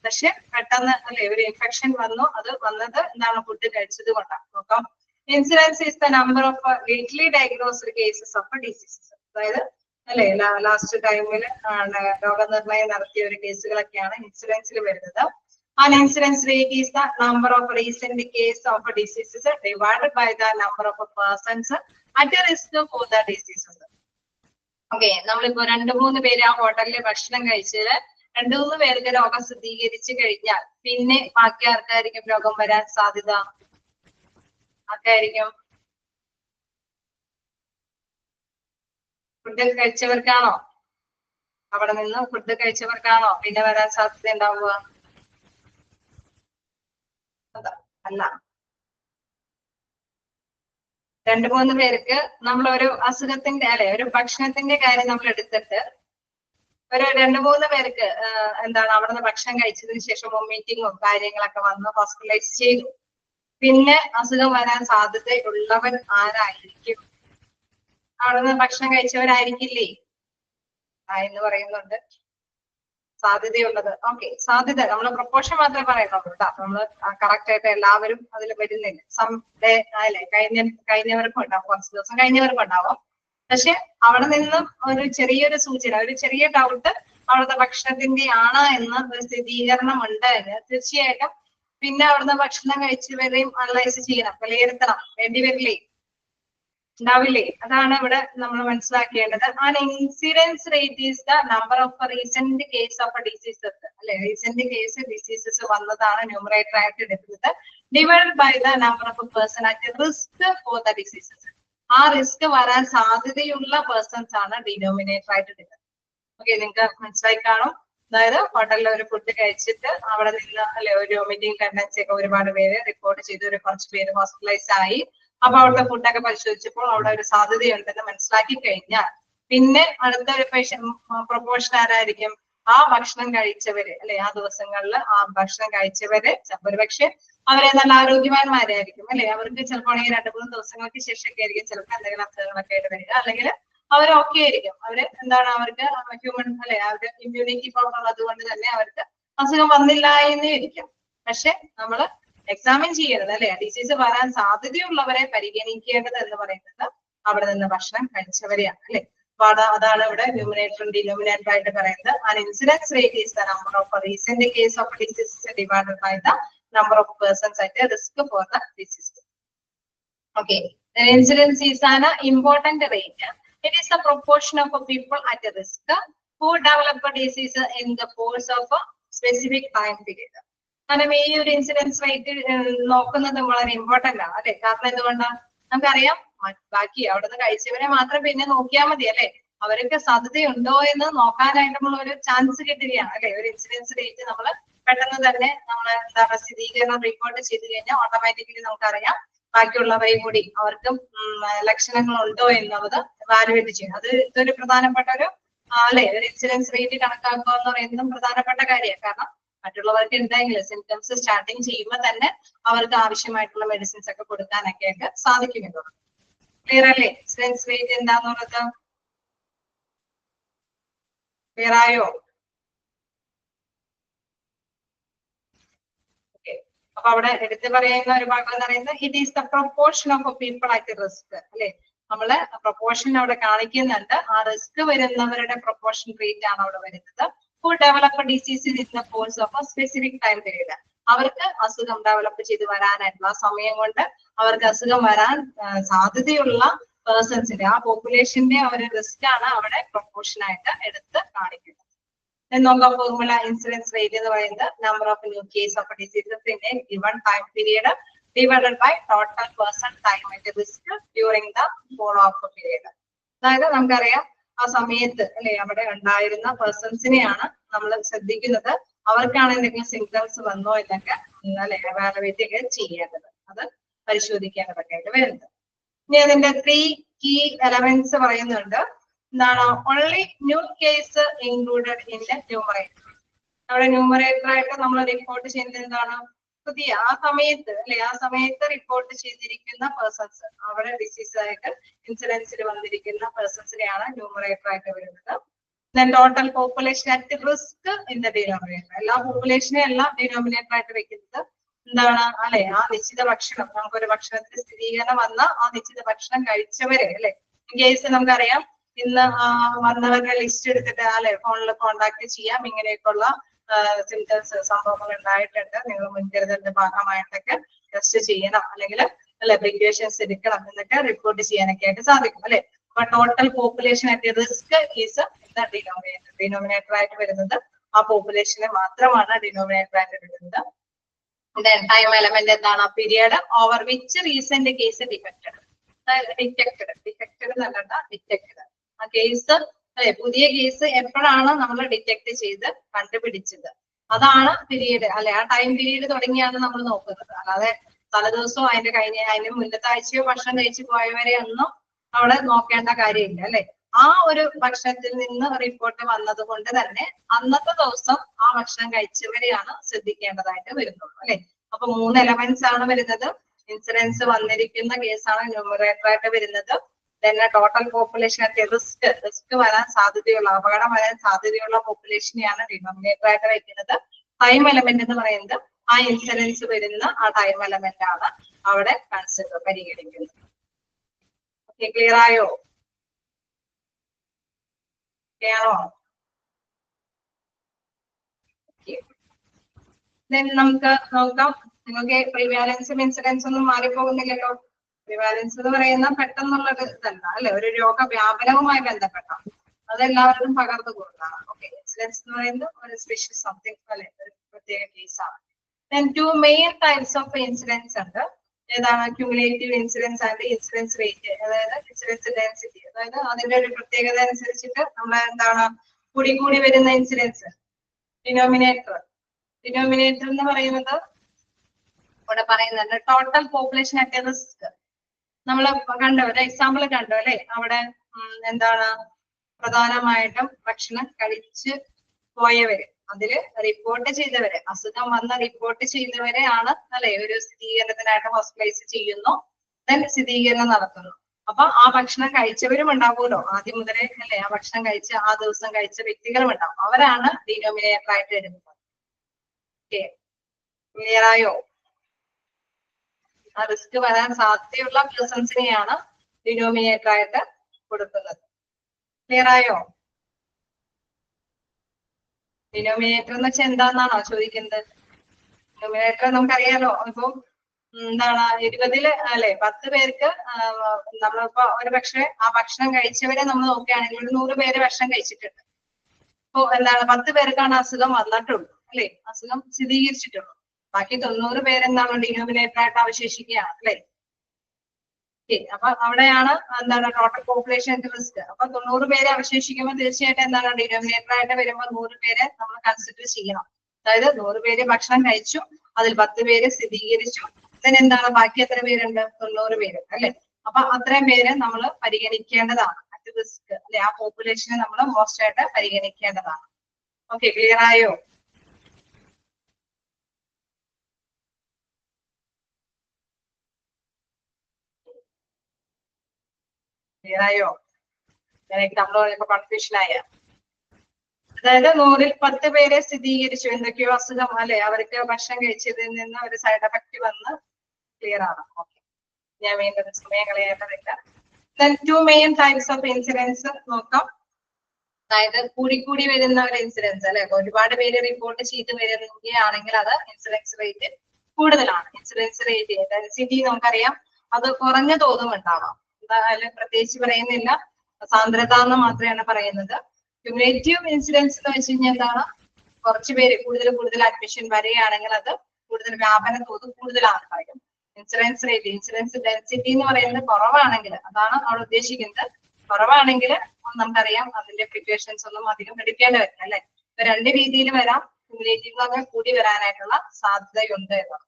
പക്ഷെ പെട്ടെന്ന് അല്ലെ ഒരു ഇൻഫെക്ഷൻ വന്നു, അത് വന്നത് എന്താണ് ഫുഡ് കഴിച്ചത് കൊണ്ടാണ്. നോക്കാം, insurance is the number of lately diagnosed cases of diseases. അതായത് അല്ലെ ലാസ്റ്റ് ടൈമിൽ രോഗനിർണയം നടത്തിയ ഒരു കേസുകളൊക്കെയാണ് ഇൻഷുറൻസിൽ വരുന്നത്. An incidence rate is the number of recent case of diseases divided by the number of persons at risk for the diseases. Okay, നമ്മളിപ്പോ 2-3 പേര് ആ ഹോട്ടലിൽ ഭക്ഷണം കഴിച്ചത് 2-3 പേർക്ക് രോഗം സ്ഥിരീകരിച്ചു കഴിഞ്ഞാൽ പിന്നെ ബാക്കി ആർക്കായിരിക്കും രോഗം വരാൻ സാധ്യത? ആർക്കായിരിക്കും? ഫുഡ് കഴിച്ചവർക്കാണോ? അവിടെ നിന്ന് ഫുഡ് കഴിച്ചവർക്കാണോ പിന്നെ വരാൻ സാധ്യത ഉണ്ടാവുക? അല്ല, 2-3 പേർക്ക് നമ്മൾ ഒരു അസുഖത്തിന്റെ അല്ലെ ഒരു ഭക്ഷണത്തിന്റെ കാര്യം നമ്മൾ എടുത്തിട്ട് ഒരു 2-3 പേർക്ക് എന്താണ് അവിടെ നിന്ന് ഭക്ഷണം കഴിച്ചതിന് ശേഷം വോമിറ്റിങ്ങും കാര്യങ്ങളൊക്കെ വന്ന് ഹോസ്പിറ്റലൈസ് ചെയ്തു. പിന്നെ അസുഖം വരാൻ സാധ്യതയുള്ളവൻ ആരായിരിക്കും? അവിടെ നിന്ന് ഭക്ഷണം കഴിച്ചവരായിരിക്കില്ലേ എന്ന് പറയുന്നുണ്ട്. സാധ്യതയുള്ളത്, ഓക്കെ, സാധ്യത നമ്മൾ പ്രൊപ്പോർഷൻ മാത്രമേ പറയുന്നുള്ളൂ കേട്ടോ, നമ്മൾ കറക്റ്റ് ആയിട്ട് എല്ലാവരും അതിൽ വരുന്നില്ല. സം ഡേ അല്ലെ കഴിഞ്ഞവർക്കും ഉണ്ടാവും, കുറച്ച് ദിവസം കഴിഞ്ഞവർക്കും ഉണ്ടാവും. പക്ഷെ അവിടെ നിന്നും ഒരു ചെറിയൊരു സൂചന, ഒരു ചെറിയ ഡൗട്ട് അവിടുത്തെ ഭക്ഷണത്തിന്റെ ആണ് എന്ന ഒരു സ്ഥിരീകരണം ഉണ്ടായത് തീർച്ചയായിട്ടും പിന്നെ അവിടുന്ന് ഭക്ഷണം കഴിച്ചവരെയും അനലൈസ് ചെയ്യണം, വിലയിരുത്തണം, വേണ്ടിവരില്ലേ? ഉണ്ടാവില്ലേ? അതാണ് ഇവിടെ നമ്മൾ മനസ്സിലാക്കേണ്ടത്. An incidence rate is the number of recent case of diseases അല്ലെ, റീസെന്റ് കേസ് ഡിസീസസ് വന്നതാണ് ന്യൂമറേറ്റർ ആയിട്ട് എടുക്കുന്നത്, divide by the number of person at risk for the diseases. ആ റിസ്ക് വരാൻ സാധ്യതയുള്ള പേഴ്സൺസ് ആണ് ഡിനോമിനേറ്റർ ആയിട്ട് എടുക്കുന്നത്. ഓക്കെ, നിങ്ങൾക്ക് മനസ്സിലായി കാണും. അതായത് ഹോട്ടലിൽ ഒരു ഫുഡ് കഴിച്ചിട്ട് അവിടെ നിന്ന് അല്ലെ ഒരു വോമിറ്റിംഗ് ടെൻഡൻസി ഒക്കെ ഒരുപാട് പേര് റിപ്പോർട്ട് ചെയ്തു, ഒരു കുറച്ച് പേര് ഹോസ്പിറ്റലൈസ് ആയി. അപ്പൊ അവിടുത്തെ ഫുഡൊക്കെ പരിശോധിച്ചപ്പോൾ അവിടെ ഒരു സാധ്യതയുണ്ടെന്ന് മനസ്സിലാക്കി കഴിഞ്ഞാൽ പിന്നെ അടുത്ത ഒരു പ്രൊപ്പോർഷൻ ആരായിരിക്കും? ആ ഭക്ഷണം കഴിച്ചവര് അല്ലെ, ആ ദിവസങ്ങളിൽ ആ ഭക്ഷണം കഴിച്ചവര് ഒരുപക്ഷെ അവരെ നല്ല ആരോഗ്യവാന്മാരായിരിക്കും അല്ലെ, അവർക്ക് ചിലപ്പോൾ 2-3 ദിവസങ്ങൾക്ക് ശേഷമൊക്കെ ആയിരിക്കും ചിലപ്പോൾ എന്തെങ്കിലും അസുഖങ്ങളൊക്കെ ആയിട്ട് വരിക, അല്ലെങ്കിൽ അവർ ഓക്കെ ആയിരിക്കും, അവര് എന്താണ് അവർക്ക് ഹ്യൂമൻ അല്ലെ അവർക്ക് ഇമ്മ്യൂണിറ്റി പവർ ഉള്ളത് കൊണ്ട് തന്നെ അവർക്ക് അസുഖം വന്നില്ല എന്നേ ഇരിക്കും. പക്ഷെ നമ്മള് എക്സാമിൻ ചെയ്യരുത് അല്ലെ, ഡിസീസ് വരാൻ സാധ്യതയുള്ളവരെ പരിഗണിക്കേണ്ടത് എന്ന് പറയുന്നത് അവിടെ നിന്ന് ഭക്ഷണം കഴിച്ചവരെയാണ് അല്ലെ. അപ്പൊ അതാണ് ഇവിടെ ന്യൂമിനേറ്ററും ഡിനോമിനേറ്റർ ആയിട്ട് പറയുന്നത്. An incidence rate is the number of recent case of diseases divided by the number of persons at risk for the disease. Okay, incidence is an important rate. It is the proportion of people at risk who develop a disease in the course of a specific time period. കാരണം ഈ ഒരു ഇൻസിഡൻസ് റേറ്റ് നോക്കുന്നത് വളരെ ഇമ്പോർട്ടന്റ് ആണ് അല്ലെ. കാരണം എന്തുകൊണ്ടാണ്? നമുക്കറിയാം ബാക്കി അവിടെ നിന്ന് കഴിച്ചവരെ മാത്രം പിന്നെ നോക്കിയാൽ മതി അല്ലെ, അവരൊക്കെ സാധ്യതയുണ്ടോ എന്ന് നോക്കാനായിട്ടുള്ള ഒരു ചാൻസ് കിട്ടുകയാണ് അല്ലെ. ഒരു ഇൻസിഡൻസ് റേറ്റ് നമ്മൾ പെട്ടെന്ന് തന്നെ നമ്മൾ എന്താണ് സ്ഥിരീകരണം റിപ്പോർട്ട് ചെയ്ത് കഴിഞ്ഞാൽ ഓട്ടോമാറ്റിക്കലി നമുക്കറിയാം ബാക്കിയുള്ളവരെയും കൂടി അവർക്കും ലക്ഷണങ്ങൾ ഉണ്ടോ എന്നുള്ളത് വാലുവേറ്റ് ചെയ്യും. അത് ഇതൊരു പ്രധാനപ്പെട്ട ഒരു അല്ലെ, ഒരു ഇൻസിഡൻസ് റേറ്റ് കണക്കാക്കുക എന്ന് പറയുന്നതും പ്രധാനപ്പെട്ട കാര്യമാണ്. കാരണം മറ്റുള്ളവർക്ക് എന്തെങ്കിലും സിംറ്റംസ് സ്റ്റാർട്ടിങ് ചെയ്യുമ്പോൾ തന്നെ അവർക്ക് ആവശ്യമായിട്ടുള്ള മെഡിസിൻസ് ഒക്കെ കൊടുക്കാനൊക്കെ ആയിട്ട് സാധിക്കുമല്ലോ. ക്ലിയർ അല്ലേ? ഇൻസിഡൻസ് റേറ്റ് എന്താന്നുള്ളത് ക്ലിയർ ആയോ? അപ്പൊ അവിടെ എടുത്തു പറയുന്ന ഒരു ഭാഗം എന്ന് പറയുന്നത് it is the proportion of people at risk അല്ലെ. നമ്മള് പ്രൊപ്പോർഷൻ അവിടെ കാണിക്കുന്നുണ്ട്, ആ റിസ്ക് വരുന്നവരുടെ പ്രൊപ്പോർഷൻ റേറ്റ് ആണ് അവിടെ വരുന്നത്. Who develop disease in the course of A specific time period. അവർക്ക് അസുഖം ഡെവലപ്പ് ചെയ്ത് വരാനായിട്ടുള്ള സമയം കൊണ്ട് അവർക്ക് അസുഖം വരാൻ സാധ്യതയുള്ള പേഴ്സൺസിന്റെ ആ പോപ്പുലേഷന്റെ ഒരു റിസ്ക് ആണ് അവിടെ പ്രൊപ്പോർഷൻ ആയിട്ട് എടുത്ത് കാണിക്കുന്നത്. നോക്കാം, ഫോർമുല ഇൻസിഡൻസ് റേറ്റ് എന്ന് പറയുന്നത് number of new case of diseases in a given time period divided by total person time at risk during the follow up period. അതായത് നമുക്കറിയാം ആ സമയത്ത് അല്ലെ അവിടെ ഉണ്ടായിരുന്ന പേഴ്സൺസിനെയാണ് നമ്മൾ ശ്രദ്ധിക്കുന്നത്, അവർക്കാണ് എന്തെങ്കിലും സിംറ്റംസ് വന്നോ എന്നൊക്കെ അല്ലെ evaluate ഒക്കെ ചെയ്യേണ്ടത്, അത് പരിശോധിക്കേണ്ടതൊക്കെ ആയിട്ട് വരുന്നത്. ഇനി അതിന്റെ 3 key elements പറയുന്നുണ്ട്. എന്താണ്? only new case included in the numerator. അവിടെ ന്യൂമറേറ്റർ ആയിട്ട് നമ്മൾ റിപ്പോർട്ട് ചെയ്യുന്നത് എന്താണ്? പുതിയ ആ സമയത്ത് അല്ലെ ആ സമയത്ത് റിപ്പോർട്ട് ചെയ്തിരിക്കുന്ന പേഴ്സൺസ്, അവിടെ ഡിസീസ് ആയിട്ട് ഇൻസിഡൻസിൽ വന്നിരിക്കുന്ന പേഴ്സൺസിനെയാണ് ന്യൂമറേറ്റർ ആയിട്ട് വരുന്നത്. Then total population at risk in the denominator. എല്ലാ പോപ്പുലേഷനെ അല്ല ഡിനോമിനേറ്റർ ആയിട്ട് വെക്കുന്നത്. എന്താണ്? അല്ലെ ആ നിശ്ചിത ഭക്ഷണം, നമുക്കൊരു ഭക്ഷണത്തിൽ സ്ഥിരീകരണം വന്ന ആ നിശ്ചിത ഭക്ഷണം കഴിച്ചവരെ അല്ലെ, ഇൻ കേസ് നമുക്കറിയാം ഇന്ന് വന്നവരുടെ ലിസ്റ്റ് എടുത്തിട്ട് അല്ലെ ഫോണിൽ കോണ്ടാക്ട് ചെയ്യാം, ഇങ്ങനെയൊക്കെയുള്ള സിംറ്റംസ് സംഭവങ്ങൾ ഉണ്ടായിട്ടുണ്ട്, നിങ്ങൾ മുൻകരുതലിന്റെ ഭാഗമായിട്ടൊക്കെ ടെസ്റ്റ് ചെയ്യണം, അല്ലെങ്കിൽ അല്ലെ പ്രിക്കോഷൻസ് എടുക്കണം എന്നൊക്കെ റിപ്പോർട്ട് ചെയ്യാനൊക്കെ ആയിട്ട് സാധിക്കും അല്ലെ. അപ്പൊ total population at risk is denominator ആയിട്ട് വരുന്നത് ആ പോപ്പുലേഷനെ മാത്രമാണ് ഡിനോമിനേറ്റർ ആയിട്ട് വരുന്നത്. ടൈം എലമെന്റ് എന്താണ്? Period over which recent case detected എന്നല്ല ഡിറ്റക്റ്റഡ്. ആ കേസ് അല്ലെ പുതിയ കേസ് എപ്പോഴാണ് നമ്മൾ ഡിറ്റക്ട് ചെയ്ത് കണ്ടുപിടിച്ചത്, അതാണ് പീരീഡ് അല്ലെ. ആ ടൈം പീരീഡ് തുടങ്ങിയാണ് നമ്മൾ നോക്കുന്നത്. അല്ലാതെ തലേദിവസവും അതിന്റെ മുന്നത്തെ ആഴ്ചയോ ഭക്ഷണം കഴിച്ചു പോയവരെ ഒന്നും അവിടെ നോക്കേണ്ട കാര്യമില്ല അല്ലെ. ആ ഒരു ഭക്ഷണത്തിൽ നിന്ന് റിപ്പോർട്ട് വന്നത് കൊണ്ട് തന്നെ അന്നത്തെ ദിവസം ആ ഭക്ഷണം കഴിച്ചവരെയാണ് ശ്രദ്ധിക്കേണ്ടതായിട്ട് വരുന്നുള്ളൂ അല്ലെ. അപ്പൊ 3 എലമെന്റ്സ് ആണ് വരുന്നത്. ഇൻസിഡൻസ് വന്നിരിക്കുന്ന കേസാണ് ന്യൂമറേറ്റർ ആയിട്ട് വരുന്നത്. തന്നെ ടോട്ടൽ പോപ്പുലേഷൻ അറ്റ് റിസ്ക് വരാൻ സാധ്യതയുള്ള, അപകടം വരാൻ സാധ്യതയുള്ള പോപ്പുലേഷനെയാണ് ഡിനോമിനേറ്റർ ആയിട്ട് വയ്ക്കുന്നത്. ടൈം എലമെന്റ് എന്ന് പറയുന്നത് ആ ഇൻസിഡൻസ് വരുന്ന ആ ടൈം എലമെന്റ് ആണ് അവിടെ കൺസിഡർ പരിഗണിക്കുന്നത്. ഓക്കെ, ക്ലിയർ ആയോ? ആണോ? നമുക്ക് നോക്കാം. നിങ്ങൾക്ക് പ്രിവാലൻസും ഇൻസിഡൻസും ഒന്നും മാറിപ്പോകുന്നില്ലല്ലോ. പ്രിവാലൻസ് എന്ന് പറയുന്ന പെട്ടെന്നുള്ളത് ഇതല്ല അല്ലെ, ഒരു രോഗവ്യാപനവുമായി ബന്ധപ്പെട്ട അതെല്ലാവരും പകർന്നു കൊടുക്കണം. ഓക്കെ, ഇൻസിഡൻസ് എന്ന് പറയുന്നത് ഒരു സ്പെഷ്യൽ സംതിങ് അല്ലെ, ഒരു പ്രത്യേക കേസാണ്. Then 2 main types of incidents ഉണ്ട്. ഏതാണ്? Cumulative incidence and incidence rate, അതായത് ഇൻസിഡൻസ് ഡെൻസിറ്റി. അതായത് അതിന്റെ ഒരു പ്രത്യേകത അനുസരിച്ചിട്ട് നമ്മൾ എന്താണ് കൂടി വരുന്ന ഇൻസിഡൻസ്. ഡിനോമിനേറ്റർ എന്ന് പറയുന്നത് ഇവിടെ പറയുന്നുണ്ട് ടോട്ടൽ പോപ്പുലേഷൻ അറ്റ് റിസ്ക്. നമ്മൾ കണ്ടോ, ഒരു എക്സാമ്പിൾ കണ്ടോ അല്ലെ, അവിടെ എന്താണ് പ്രധാനമായിട്ടും ഭക്ഷണം കഴിച്ച് പോയവര്, അതില് റിപ്പോർട്ട് ചെയ്തവരെ, അസുഖം വന്ന റിപ്പോർട്ട് ചെയ്തവരെ ആണ് അല്ലെ ഒരു സ്ഥിരീകരണത്തിനായിട്ട് ഹോസ്പിറ്റലൈസ് ചെയ്യുന്നു, ദെൻ സ്ഥിരീകരണം നടത്തുന്നു. അപ്പൊ ആ ഭക്ഷണം കഴിച്ചവരും ഉണ്ടാവുമല്ലോ, ആദ്യം മുതലേ അല്ലെ ആ ഭക്ഷണം കഴിച്ച ആ ദിവസം കഴിച്ച വ്യക്തികളും ഉണ്ടാവും, അവരാണ് ഡിനോമിനേറ്റർ ആയിട്ട് വരുന്നത്. ഓക്കെ, ക്ലിയർ ആയോ? ആ റിസ്ക് വരാൻ സാധ്യതയുള്ള പേഴ്സൺസിനെയാണ് ഡിനോമിനേറ്റർ ആയിട്ട് കൊടുക്കുന്നത്. ക്ലിയർ ആയോ? ഡിനോമിനേറ്റർ എന്ന് വെച്ചാൽ എന്താന്നാണോ ചോദിക്കുന്നത്? ഡിനോമിനേറ്റർ നമുക്കറിയാലോ, ഇപ്പൊ എന്താണ് 20 അല്ലെ 10 പേർക്ക് നമ്മളിപ്പോ ഒരു പക്ഷെ ആ ഭക്ഷണം കഴിച്ചവരെ നമ്മൾ നോക്കുകയാണെങ്കിൽ ഒരു 100 പേര് ഭക്ഷണം കഴിച്ചിട്ടുണ്ട്. ഇപ്പൊ എന്താണ് 10 പേർക്കാണ് അസുഖം വന്നിട്ടുള്ളൂ അല്ലെ, അസുഖം സ്ഥിരീകരിച്ചിട്ടുള്ളൂ. ബാക്കി 90 പേരെന്താണ് ഡിനോമിനേറ്റർ ആയിട്ട് അവശേഷിക്കുകയാണ് അല്ലെ. അപ്പൊ അവിടെയാണ് എന്താണ് ടോട്ടൽ പോപ്പുലേഷൻ റിസ്ക്. അപ്പൊ 90 പേരെ അവശേഷിക്കുമ്പോൾ തീർച്ചയായിട്ടും എന്താണ് ഡിനോമിനേറ്റർ ആയിട്ട് വരുമ്പോൾ 100 പേരെ നമ്മൾ കൺസിഡർ ചെയ്യണം. അതായത് 100 പേര് ഭക്ഷണം കഴിച്ചു, അതിൽ 10 പേര് സ്ഥിരീകരിച്ചു, എന്താണ് ബാക്കി എത്ര പേരുണ്ട്? 90 പേര് അല്ലെ. അപ്പൊ അത്രയും പേര് നമ്മൾ പരിഗണിക്കേണ്ടതാണ് അറ്റ് റിസ്ക് അല്ലെ, ആ പോപ്പുലേഷനെ നമ്മൾ മോസ്റ്റ് ആയിട്ട് പരിഗണിക്കേണ്ടതാണ്. ഓക്കെ, ക്ലിയർ ആയോ? ക്ലിയർ ആയോ? എക്സാമ്പിൾ പറയുമ്പോ കൺഫ്യൂഷൻ ആയ, അതായത് 100-ൽ 10 പേരെ സ്ഥിരീകരിച്ചു എന്തൊക്കെയോ അസുഖം അല്ലെ, അവർക്ക് ഭക്ഷണം കഴിച്ചതിൽ നിന്ന് ഒരു സൈഡ് എഫക്ട് വന്ന്. ക്ലിയർ ആണ്? ഓക്കെ, ഞാൻ വീണ്ടും സമയം കളയേണ്ടതില്ല. Two main types of incidence നോക്കാം. അതായത് കൂടി വരുന്ന ഒരു ഇൻസിഡൻസ് അല്ലെ, ഒരുപാട് പേര് റിപ്പോർട്ട് ചെയ്ത് വരികയാണെങ്കിൽ അത് ഇൻസിഡൻസ് റേറ്റ് കൂടുതലാണ്. ഇൻസിഡൻസ് റേറ്റ് ഡെൻസിറ്റി നമുക്കറിയാം, അത് കുറഞ്ഞ തോതും ഉണ്ടാവാം. എന്തായാലും പ്രത്യേകിച്ച് പറയുന്നില്ല, സാന്ദ്രത എന്ന് മാത്രമാണ് പറയുന്നത്. ക്യുമുലേറ്റീവ് ഇൻസിഡൻസ് എന്ന് വെച്ച് കഴിഞ്ഞാൽ എന്താണ്? കുറച്ച് പേര് കൂടുതൽ അഡ്മിഷൻ വരികയാണെങ്കിൽ അത് കൂടുതൽ വ്യാപന തോത് കൂടുതലാണ് പറയും. ഇൻസിഡൻസ് റേറ്റ്, ഇൻസിഡൻസ് ഡെൻസിറ്റി എന്ന് പറയുന്നത് കുറവാണെങ്കിൽ, അതാണ് അവിടെ ഉദ്ദേശിക്കുന്നത്. കുറവാണെങ്കിൽ നമുക്കറിയാം അതിന്റെ പ്രിക്കോഷൻസ് ഒന്നും അധികം എടുക്കേണ്ടി വരില്ല അല്ലെ. 2 രീതിയിൽ വരാം. ക്യുമുലേറ്റീവ് കൂടി വരാനായിട്ടുള്ള സാധ്യതയുണ്ട് എന്നാണ്.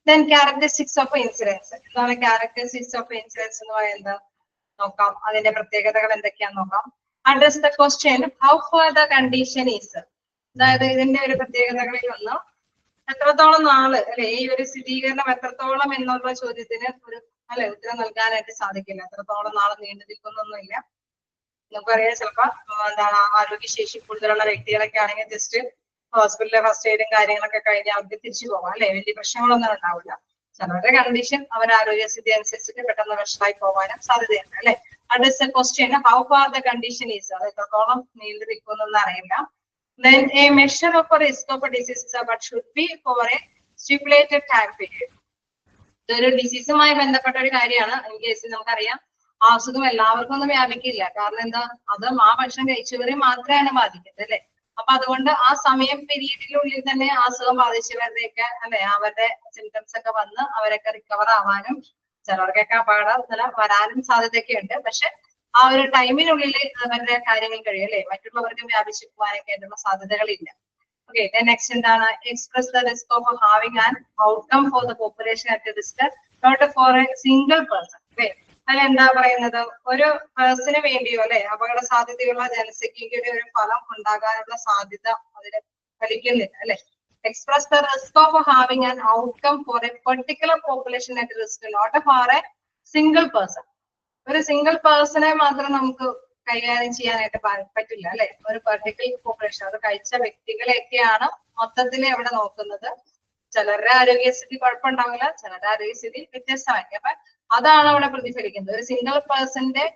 Then characteristics of incidence. എന്താണ് characteristics of incidence എന്ന് പറയുന്നത് നോക്കാം. അതിന്റെ പ്രത്യേകതകൾ എന്തൊക്കെയാന്ന് നോക്കാം. Address the question how far the condition is. അതായത് ഇതിന്റെ ഒരു പ്രത്യേകതകളിൽ ഒന്ന് എത്രത്തോളം നാള് അല്ലെ ഈ ഒരു സ്ഥിരീകരണം എത്രത്തോളം എന്നുള്ള ചോദ്യത്തിന് ഒരു അല്ലെ ഉത്തരം നൽകാനായിട്ട് സാധിക്കില്ല. എത്രത്തോളം നാള് നീണ്ടു നിൽക്കുന്നൊന്നുമില്ല. നമുക്കറിയാം ചിലപ്പോ എന്താണ് ആരോഗ്യശേഷി കൂടുതലുള്ള വ്യക്തികളൊക്കെ ആണെങ്കിൽ ജസ്റ്റ് ഹോസ്പിറ്റലിലെ ഫസ്റ്റ് എയ്ഡും കാര്യങ്ങളൊക്കെ കഴിഞ്ഞ് അവർക്ക് തിരിച്ചു പോകാം അല്ലെ, വലിയ പ്രശ്നങ്ങളൊന്നും ഉണ്ടാവില്ല. ചിലരുടെ കണ്ടീഷൻ അവർ ആരോഗ്യസ്ഥിതി അനുസരിച്ചിട്ട് പെട്ടെന്ന് വഷളായി പോകാനും സാധ്യതയുണ്ട് അല്ലെ. അടുത്ത question how far the condition is, അത് എത്രത്തോളം നീണ്ടു നിൽക്കുമെന്നൊന്നും അറിയില്ല. Then a measure of a risk of a disease but should be for a stipulated time period. ഇതൊരു ഡിസീസുമായി ബന്ധപ്പെട്ട ഒരു കാര്യമാണ്. ഈ കേസിൽ നമുക്കറിയാം ആ അസുഖം എല്ലാവർക്കും ഒന്നും വ്യാപിക്കില്ല. കാരണം എന്താ, അത് ആ ഭക്ഷണം കഴിച്ചവരെ മാത്രമാണ് ബാധിക്കുന്നത് അല്ലെ. അപ്പൊ അതുകൊണ്ട് ആ സമയം പീരീഡിനുള്ളിൽ തന്നെ ആ അസുഖം ബാധിച്ചവരുടെയൊക്കെ അല്ലെ അവരുടെ സിംറ്റംസ് ഒക്കെ വന്ന് അവരൊക്കെ റിക്കവർ ആവാനും ചിലർക്കൊക്കെ അപകടം വരാനും സാധ്യതയൊക്കെ ഉണ്ട്. പക്ഷെ ആ ഒരു ടൈമിനുള്ളിൽ അവരുടെ കാര്യങ്ങൾ കഴിയും അല്ലെ, മറ്റുള്ളവർക്കും വ്യാപിച്ചു പോകാനൊക്കെ ആയിട്ടുള്ള സാധ്യതകളില്ല. ഓക്കെ, നെക്സ്റ്റ് എന്താണ് express the risk of having an outcome for the population at risk not for a single person. Okay, അതിലെന്താ പറയുന്നത്, ഒരു പേഴ്സണിന് വേണ്ടിയോ അല്ലെ അപകട സാധ്യതയുള്ള ജനസംഖ്യയുടെ ഒരു ഫലം ഉണ്ടാകാനുള്ള സാധ്യത അതിന് ഫലിക്കുന്നില്ല അല്ലെ. Express the risk of having an outcome for a particular population at risk not for a single person. ഒരു സിംഗിൾ പേഴ്സണെ മാത്രം നമുക്ക് കൈകാര്യം ചെയ്യാനായിട്ട് പറ്റില്ല അല്ലെ. ഒരു പെർട്ടിക്കുലർ പോപ്പുലേഷൻ അത് കഴിച്ച വ്യക്തികളെയൊക്കെയാണ് മൊത്തത്തിൽ അവിടെ നോക്കുന്നത്. ചിലരുടെ ആരോഗ്യസ്ഥിതി കുഴപ്പമുണ്ടാവില്ല, ചിലരുടെ ആരോഗ്യസ്ഥിതി വ്യത്യസ്തമായിരിക്കും. അപ്പൊ അതാണ് അവിടെ പ്രതിഫലിക്കുന്നത്. ഒരു സിംഗിൾ പേഴ്സന്റെ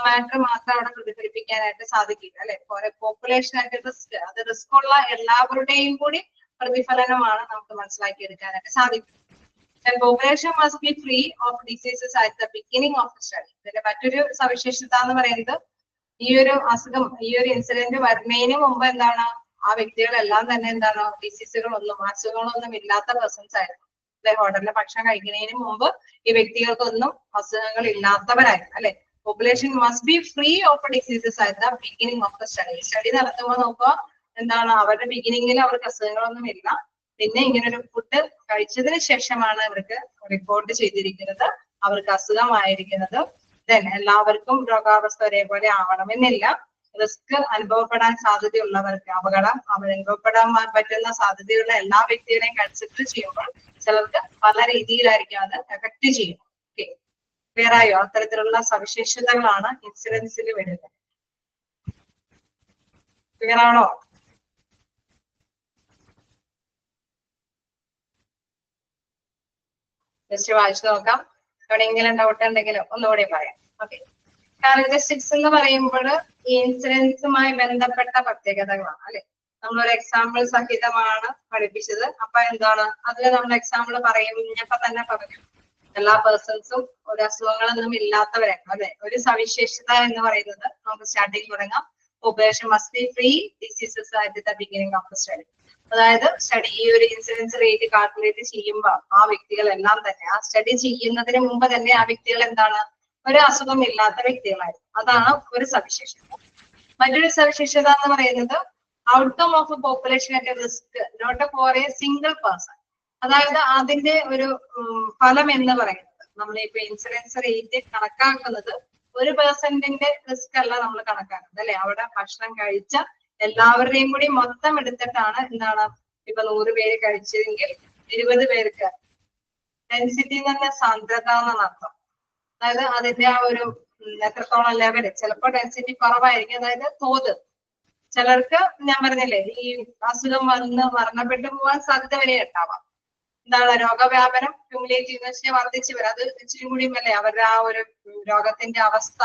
മാറ്റർ മാത്രം അവിടെ പ്രതിഫലിപ്പിക്കാനായിട്ട് സാധിക്കില്ല അല്ലെ. പോപ്പുലേഷൻ ആയിട്ട് റിസ്ക്, അത് റിസ്ക് ഉള്ള എല്ലാവരുടെയും കൂടി പ്രതിഫലനമാണ് നമുക്ക് മനസ്സിലാക്കി എടുക്കാനായിട്ട് സാധിക്കും. Population must be free of diseases at the beginning of the study. ഇതിന്റെ മറ്റൊരു സവിശേഷത എന്ന് പറയുന്നത് ഈ ഒരു അസുഖം ഈ ഒരു ഇൻസിഡന്റ് വരുന്നതിന് മുമ്പ് എന്താണ് ആ വ്യക്തികളെല്ലാം തന്നെ എന്താണ് ഡിസീസുകളൊന്നും അസുഖങ്ങളൊന്നും ഇല്ലാത്ത പേഴ്സൺസ് ആയിരുന്നു. ഹോട്ടലിലെ ഭക്ഷണം കഴിക്കുന്നതിന് മുമ്പ് ഈ വ്യക്തികൾക്കൊന്നും അസുഖങ്ങൾ ഇല്ലാത്തവരായിരുന്നു അല്ലെ. Population must be free of diseases at the beginning of the study. Study നടത്തുമ്പോൾ നോക്കുക എന്താണ് അവരുടെ ബിഗിനിങ്ങിൽ അവർക്ക് അസുഖങ്ങളൊന്നും ഇല്ല. പിന്നെ ഇങ്ങനൊരു ഫുഡ് കഴിച്ചതിന് ശേഷമാണ് അവർക്ക് റിപ്പോർട്ട് ചെയ്തിരിക്കുന്നത് അവർക്ക് അസുഖമായിരിക്കുന്നത്. ദെൻ എല്ലാവർക്കും രോഗാവസ്ഥ ഒരേപോലെ ആവണമെന്നില്ല. റിസ്ക് അനുഭവപ്പെടാൻ സാധ്യതയുള്ളവർക്ക് അപകടം അനുഭവപ്പെടാൻ പറ്റുന്ന സാധ്യതയുള്ള എല്ലാ വ്യക്തികളെയും കൺസിഡർ ചെയ്യുമ്പോൾ ചിലർക്ക് പല രീതിയിലായിരിക്കും അത് എഫക്ട് ചെയ്യും. ഓക്കെ, ക്ലിയർ ആയോ? അത്തരത്തിലുള്ള സവിശേഷതകളാണ് ഇൻസിഡൻസിൽ വരുന്നത്. ക്ലിയർ ആണോ? ജസ്റ്റ് വായിച്ചു നോക്കാം. എവിടെയെങ്കിലും ഡൗട്ട് ഉണ്ടെങ്കിലും ഒന്നുകൂടി പറയാം. ഓക്കെ, ക്യാരക്ടറിസ്റ്റിക്സ് എന്ന് പറയുമ്പോൾ ഈ ഇൻസിഡൻസുമായി ബന്ധപ്പെട്ട പ്രത്യേകതകളാണ് അല്ലെ. നമ്മളൊരു എക്സാമ്പിൾ സഹിതമാണ് പഠിപ്പിച്ചത്. അപ്പൊ എന്താണ് അതിൽ നമ്മൾ എക്സാമ്പിൾ പറയുന്നപ്പോ തന്നെ പറഞ്ഞു എല്ലാ പേഴ്സൺസും ഒരു അസുഖങ്ങളൊന്നും ഇല്ലാത്തവരാണ് അല്ലെ. ഒരു സവിശേഷത എന്ന് പറയുന്നത് നമുക്ക് സ്റ്റാർട്ടിങ് തുടങ്ങാം. Population must be free diseases at the beginning of the study. അതായത് സ്റ്റഡി ഈ ഒരു ഇൻസിഡൻസ് റേറ്റ് കാൽക്കുലേറ്റ് ചെയ്യുമ്പോൾ ആ വ്യക്തികളെല്ലാം തന്നെ ആ സ്റ്റഡി ചെയ്യുന്നതിന് മുമ്പ് തന്നെ ആ വ്യക്തികൾ എന്താണ് ഒരു അസുഖം ഇല്ലാത്ത വ്യക്തികളായിരുന്നു. അതാണ് ഒരു സവിശേഷത. മറ്റൊരു സവിശേഷത എന്ന് പറയുന്നത് outcome of population at risk not for a single person. അതായത് അതിന്റെ ഒരു ഫലം എന്ന് പറയുന്നത് നമ്മളിപ്പോ ഇൻസിഡൻസ് റേറ്റ് കണക്കാക്കുന്നത് ഒരു പേഴ്സന്റിന്റെ റിസ്ക് അല്ല നമ്മൾ കണക്കാക്കുന്നത് അല്ലെ. അവിടെ ഭക്ഷണം കഴിച്ച എല്ലാവരുടെയും കൂടി മൊത്തം എടുത്തിട്ടാണ് എന്താണ് ഇപ്പൊ 100 പേര് കഴിച്ചതെങ്കിൽ 20 പേർക്ക് ഡെൻസിറ്റി എന്ന് പറഞ്ഞ സാന്ദ്രത എന്നാണ് അർത്ഥം. അതായത് അതിന്റെ ആ ഒരു എത്രത്തോളം ലെവല് ചിലപ്പോൾ ഡെൻസിറ്റി കുറവായിരിക്കും. അതായത് തോത് ചിലർക്ക് ഞാൻ പറഞ്ഞില്ലേ ഈ അസുഖം വന്ന് മരണപ്പെട്ടു പോകാൻ സാധ്യത വരെ ഉണ്ടാവാം. എന്താണ് രോഗവ്യാപനം ക്യുമുലേറ്റീവ് വെച്ച് വർദ്ധിച്ചു വരാം. അത് ഇച്ചിരി കൂടിയും അല്ലേ അവരുടെ ആ ഒരു രോഗത്തിന്റെ അവസ്ഥ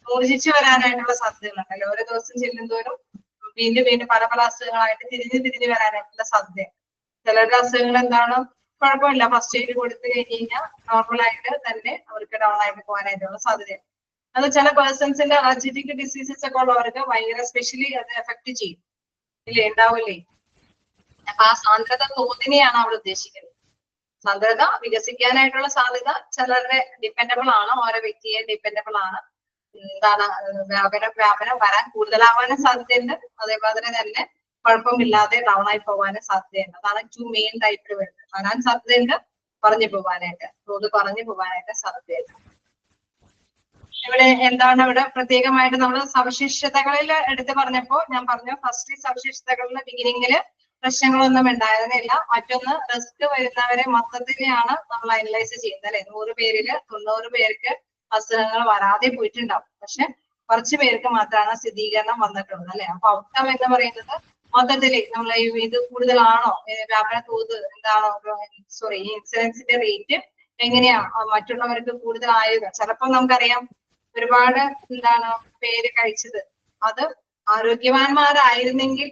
മൂർജിച്ചു വരാനായിട്ടുള്ള സാധ്യതകളുണ്ടല്ലോ. ഓരോ ദിവസം ചെല്ലുന്തോറും വീണ്ടും വീണ്ടും പല പല അസുഖങ്ങളായിട്ട് തിരിഞ്ഞു വരാനായിട്ടുള്ള സാധ്യത. ചിലരുടെ അസുഖങ്ങൾ എന്താണ് കുഴപ്പമില്ല, ഫസ്റ്റ് എയ്ഡ് കൊടുത്തു കഴിഞ്ഞാൽ നോർമലായിട്ട് തന്നെ അവർക്ക് ഡൗൺ ആയിട്ട് പോകാനായിട്ടുള്ള സാധ്യതയാണ്. അത് ചില പേഴ്സൺസിന്റെ അലർജിറ്റിക് ഡിസീസസ് ഒക്കെ ഉള്ളവർക്ക് ഭയങ്കര സ്പെഷ്യലി അത് എഫക്ട് ചെയ്യും ഇല്ലേ, ഉണ്ടാവില്ലേ. അപ്പൊ ആ സാന്ദ്രത തോതിനെയാണ് അവിടെ ഉദ്ദേശിക്കുന്നത്. സാന്ദ്രത വികസിക്കാനായിട്ടുള്ള സാധ്യത ചിലരുടെ ഡിപ്പെൻഡബിൾ ആണ്, ഓരോ വ്യക്തിയെ ഡിപ്പെൻഡബിൾ ആണ്. എന്താണ് വ്യാപനം വരാൻ കൂടുതലാവാനും സാധ്യതയുണ്ട്. അതേപോലെ തന്നെ കുഴപ്പമില്ലാതെ ഡൗൺ ആയി പോകാനും സാധ്യതയുണ്ട്. അതാണ് 2 മെയിൻ ടൈപ്പിൽ വരുന്നത്. വരാൻ സാധ്യതയുണ്ട്, കുറഞ്ഞു പോകാനായിട്ട്, തോത് കുറഞ്ഞു പോകാനായിട്ട് സാധ്യതയുണ്ട്. ഇവിടെ എന്താണ് ഇവിടെ പ്രത്യേകമായിട്ട് നമ്മൾ സവിശേഷതകളിൽ എടുത്ത് പറഞ്ഞപ്പോ ഞാൻ പറഞ്ഞു, ഫസ്റ്റ് സവിശേഷതകളിൽ ബിഗിനിങ്ങില് പ്രശ്നങ്ങളൊന്നും ഉണ്ടായിരുന്നില്ല. മറ്റൊന്ന്, റിസ്ക് വരുന്നവരെ മൊത്തത്തിലാണ് നമ്മൾ അനലൈസ് ചെയ്യുന്നത് അല്ലെ. 100 പേരില് 90 പേർക്ക് അസുഖങ്ങൾ വരാതെ പോയിട്ടുണ്ടാവും, പക്ഷെ കുറച്ച് പേർക്ക് മാത്രമാണ് സ്ഥിരീകരണം വന്നിട്ടുള്ളത് അല്ലെ. അപ്പൊ ഔട്ട്കം എന്ന് പറയുന്നത് മൊത്തത്തില് നമ്മൾ ഇത് കൂടുതലാണോ, വ്യാപന തോത് എന്താണോ, സോറി ഇൻസിഡൻസിന്റെ റേറ്റ് എങ്ങനെയാ മറ്റുള്ളവർക്ക് കൂടുതലായത്. ചിലപ്പോൾ നമുക്കറിയാം ഒരുപാട് എന്താണ് പേര് കഴിച്ചത്, അത് ആരോഗ്യവാന്മാരായിരുന്നെങ്കിൽ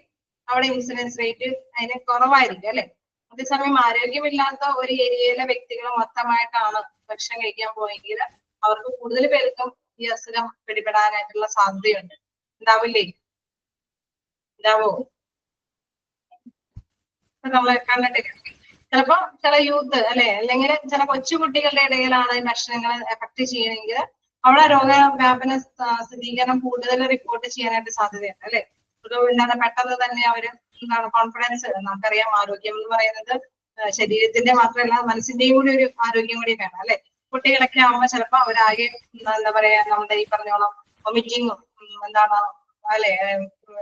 അവിടെ ഇൻസിഡൻസ് റേറ്റ് അതിന് കുറവായിരിക്കും അല്ലെ. അതേസമയം ആരോഗ്യമില്ലാത്ത ഒരു ഏരിയയിലെ വ്യക്തികൾ മൊത്തമായിട്ടാണ് ഭക്ഷണം കഴിക്കാൻ പോയെങ്കിൽ അവർക്ക് കൂടുതൽ പേർക്കും ഈ അസുഖം പിടിപെടാനായിട്ടുള്ള സാധ്യതയുണ്ട്. ഉണ്ടാവില്ലേ? ഉണ്ടാവോ? നമ്മള് കണ്ടിട്ടില്ല. ചിലപ്പോ ചില യൂത്ത് അല്ലെ, അല്ലെങ്കിൽ ചില കൊച്ചുകുട്ടികളുടെ ഇടയിലാണ് ഈ ഭക്ഷണങ്ങൾ എഫക്ട് ചെയ്യണമെങ്കിൽ അവിടെ രോഗവ്യാപന സ്ഥിരീകരണം കൂടുതൽ റിപ്പോർട്ട് ചെയ്യാനായിട്ട് സാധ്യതയുണ്ട് അല്ലെ. ഒരു എന്താണ് പെട്ടെന്ന് തന്നെ അവര് എന്താണ് കോൺഫിഡൻസ്, നമുക്കറിയാം ആരോഗ്യം എന്ന് പറയുന്നത് ശരീരത്തിന്റെ മാത്രമല്ല മനസ്സിന്റെയും കൂടി ഒരു ആരോഗ്യം കൂടി വേണം അല്ലെ. കുട്ടികളൊക്കെ ആവുമ്പോൾ ചിലപ്പോ അവരാകെ എന്താ പറയാ നമ്മുടെ ഈ പറഞ്ഞോളം വൊമിറ്റിങ്ങും എന്താണ് അല്ലെ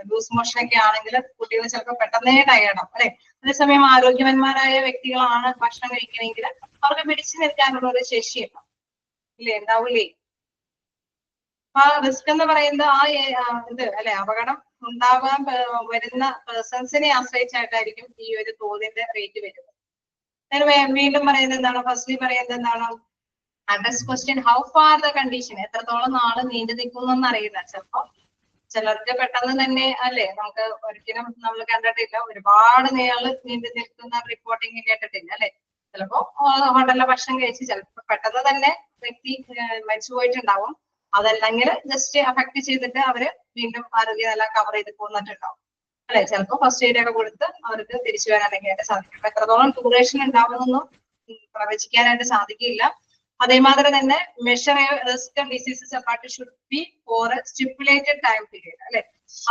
ലൂസ് മോഷൻ ഒക്കെ ആണെങ്കിൽ കുട്ടികൾ ചിലപ്പോൾ പെട്ടെന്നേ ടയേർഡാവും അല്ലെ. അതേസമയം ആരോഗ്യവാന്മാരായ വ്യക്തികളാണ് ഭക്ഷണം കഴിക്കണമെങ്കിൽ അവർക്ക് പിടിച്ചു നിൽക്കാനുള്ള ഒരു ശേഷിയുണ്ട് ഇല്ലേ, ഉണ്ടാവില്ലേ? ആ റിസ്ക് എന്ന് പറയുന്നത് ഇത് അല്ലെ, അപകടം ഉണ്ടാകാൻ വരുന്ന പേഴ്സൺസിനെ ആശ്രയിച്ചായിട്ടായിരിക്കും ഈ ഒരു തോതിന്റെ റേറ്റ് വരുന്നത്. വീണ്ടും പറയുന്നത് എന്താണ്, ഫസ്റ്റ്ലി പറയുന്നത് എന്താണ്, address question how far the condition, എത്രത്തോളം നാള് നീണ്ടു നിൽക്കുന്നൊന്നും അറിയില്ല. ചിലപ്പോ ചിലർക്ക് പെട്ടെന്ന് തന്നെ അല്ലെ, നമുക്ക് ഒരിക്കലും നമ്മൾ കണ്ടിട്ടില്ല ഒരുപാട് നീണ്ടു നിൽക്കുന്ന റിപ്പോർട്ടിങ് കേട്ടിട്ടില്ല അല്ലെ. ചിലപ്പോ ഹോട്ടലിലെ ഭക്ഷണം കഴിച്ച് ചിലപ്പോ പെട്ടെന്ന് തന്നെ വ്യക്തി മരിച്ചു പോയിട്ടുണ്ടാവും. അതല്ലെങ്കിൽ ജസ്റ്റ് അഫക്ട് ചെയ്തിട്ട് അവര് വീണ്ടും ആരോഗ്യനില കവർ ചെയ്ത് പോന്നിട്ടുണ്ടാവും അല്ലെ. ചിലപ്പോ ഫസ്റ്റ് എയ്ഡ് ഒക്കെ കൊടുത്ത് അവർക്ക് തിരിച്ചു വരാനൊക്കെ സാധിക്കും. എത്രത്തോളം ഡ്യൂറേഷൻ ഉണ്ടാവുമെന്നൊന്നും പ്രവചിക്കാനായിട്ട് സാധിക്കില്ല. അതേമാതിരി തന്നെ measure risk diseases apart should be for stipulated time period അല്ലെ.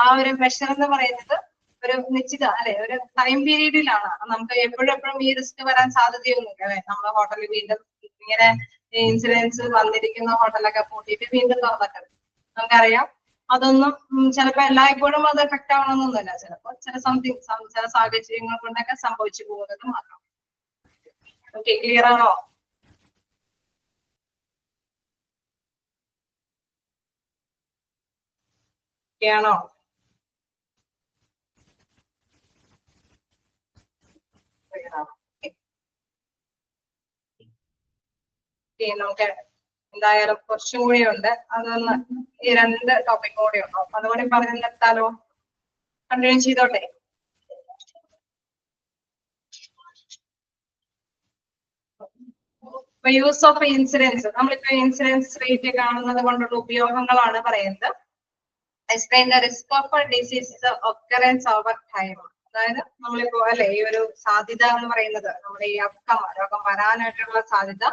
ആ ഒരു മെഷർ എന്ന് പറയുന്നത് ഒരു നിശ്ചിത അല്ലെ ഒരു ടൈം പീരീഡിലാണ്. നമുക്ക് എപ്പോഴും ഈ റിസ്ക് വരാൻ സാധ്യതയൊന്നുമില്ല അല്ലെ. നമ്മുടെ ഹോട്ടലിൽ വീണ്ടും ഇങ്ങനെ ഇൻസിഡൻസ് വന്നിരിക്കുന്ന ഹോട്ടലൊക്കെ പൂട്ടിയിട്ട് വീണ്ടും തുറന്നിട്ടുണ്ട്. നമുക്കറിയാം അതൊന്നും ചിലപ്പോ എല്ലായ്പ്പോഴും അത് എഫക്ട് ആവണമെന്നൊന്നുമില്ല. ചിലപ്പോൾ ചില സാഹചര്യങ്ങൾ കൊണ്ടൊക്കെ സംഭവിച്ചു പോകുന്നത് മാത്രം. ഓക്കെ, ക്ലിയർ ആണോ? ാണോ? നമുക്ക് എന്തായാലും കുറച്ചും കൂടി ഉണ്ട്. അതൊന്ന് ഈ 2 ടോപ്പിക് കൂടി ഉണ്ടോ, അതുകൂടി പറഞ്ഞു നിർത്താലോ? കണ്ടിന്യൂ ചെയ്തോട്ടെ. യൂസ് ഓഫ് ഇൻസിഡൻസ്, നമ്മളിപ്പോ ഇൻസിഡൻസ് റേറ്റ് കാണുന്നത് കൊണ്ടുള്ള ഉപയോഗങ്ങളാണ് പറയുന്നത്. Explain the risk of disease occurrence over time. അതായത് നമ്മളിപ്പോ അല്ലെ ഈ ഒരു സാധ്യത എന്ന് പറയുന്നത് നമ്മുടെ ഈ രോഗം വരാനായിട്ടുള്ള സാധ്യത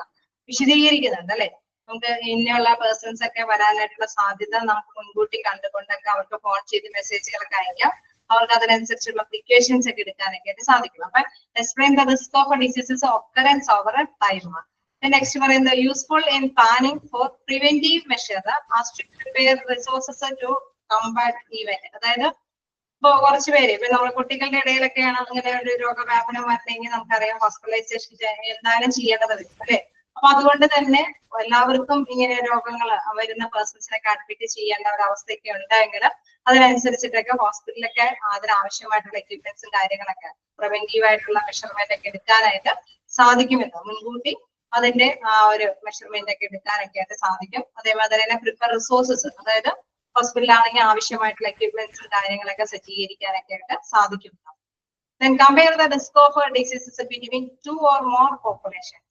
വിശദീകരിക്കുന്നുണ്ട് അല്ലെ. നമുക്ക് ഇങ്ങനെയുള്ള പേഴ്സൺസ് ഒക്കെ വരാനായിട്ടുള്ള സാധ്യത നമുക്ക് മുൻകൂട്ടി കണ്ടുകൊണ്ടൊക്കെ അവർക്ക് ഫോൺ ചെയ്ത് മെസ്സേജുകളൊക്കെ അയക്കാം. അവർക്ക് അതിനനുസരിച്ചുള്ള പ്രിക്കോഷൻസ് ഒക്കെ എടുക്കാനൊക്കെ ആയിട്ട് സാധിക്കും. അപ്പൊ explain the risk of diseases occurrence over time. Next പറയുന്നത് useful in planning for preventive measure as to prepare resources to combat event. അതായത് ഇപ്പൊ കുറച്ച് പേര് ഇപ്പൊ നമ്മൾ കുട്ടികളുടെ ഇടയിലൊക്കെയാണ് അങ്ങനെ ഒരു രോഗവ്യാപനം വരണമെങ്കിൽ നമുക്കറിയാം ഹോസ്പിറ്റലൈസേഷൻ എന്തായാലും ചെയ്യേണ്ടത് വരും അല്ലെ. അപ്പൊ അതുകൊണ്ട് തന്നെ എല്ലാവർക്കും ഇങ്ങനെ രോഗങ്ങൾ വരുന്ന പേഴ്സൺസിനൊക്കെ അഡ്മിറ്റ് ചെയ്യേണ്ട ഒരു അവസ്ഥയൊക്കെ ഉണ്ടെങ്കിൽ അതിനനുസരിച്ചിട്ടൊക്കെ ഹോസ്പിറ്റലൊക്കെ അതിനാവശ്യമായിട്ടുള്ള എക്യുപ്മെന്റ്സും കാര്യങ്ങളൊക്കെ പ്രിവെന്റീവ് ആയിട്ടുള്ള മെഷർമെന്റ് ഒക്കെ എടുക്കാനായിട്ട് സാധിക്കുമെന്ന് മുൻകൂട്ടി അതിന്റെ ആ ഒരു മെഷർമെന്റ് ഒക്കെ എടുക്കാനൊക്കെ ആയിട്ട് സാധിക്കും. അതേമാതിരി തന്നെ പ്രിപ്പയർ റിസോഴ്സസ്, അതായത് ഹോസ്പിറ്റലാണെങ്കിൽ ആവശ്യമായിട്ടുള്ള എക്യുപ്മെന്റ്സും കാര്യങ്ങളൊക്കെ സജ്ജീകരിക്കാനൊക്കെ ആയിട്ട് സാധിക്കും. Then compare the risk of diseases between 2 or more populations.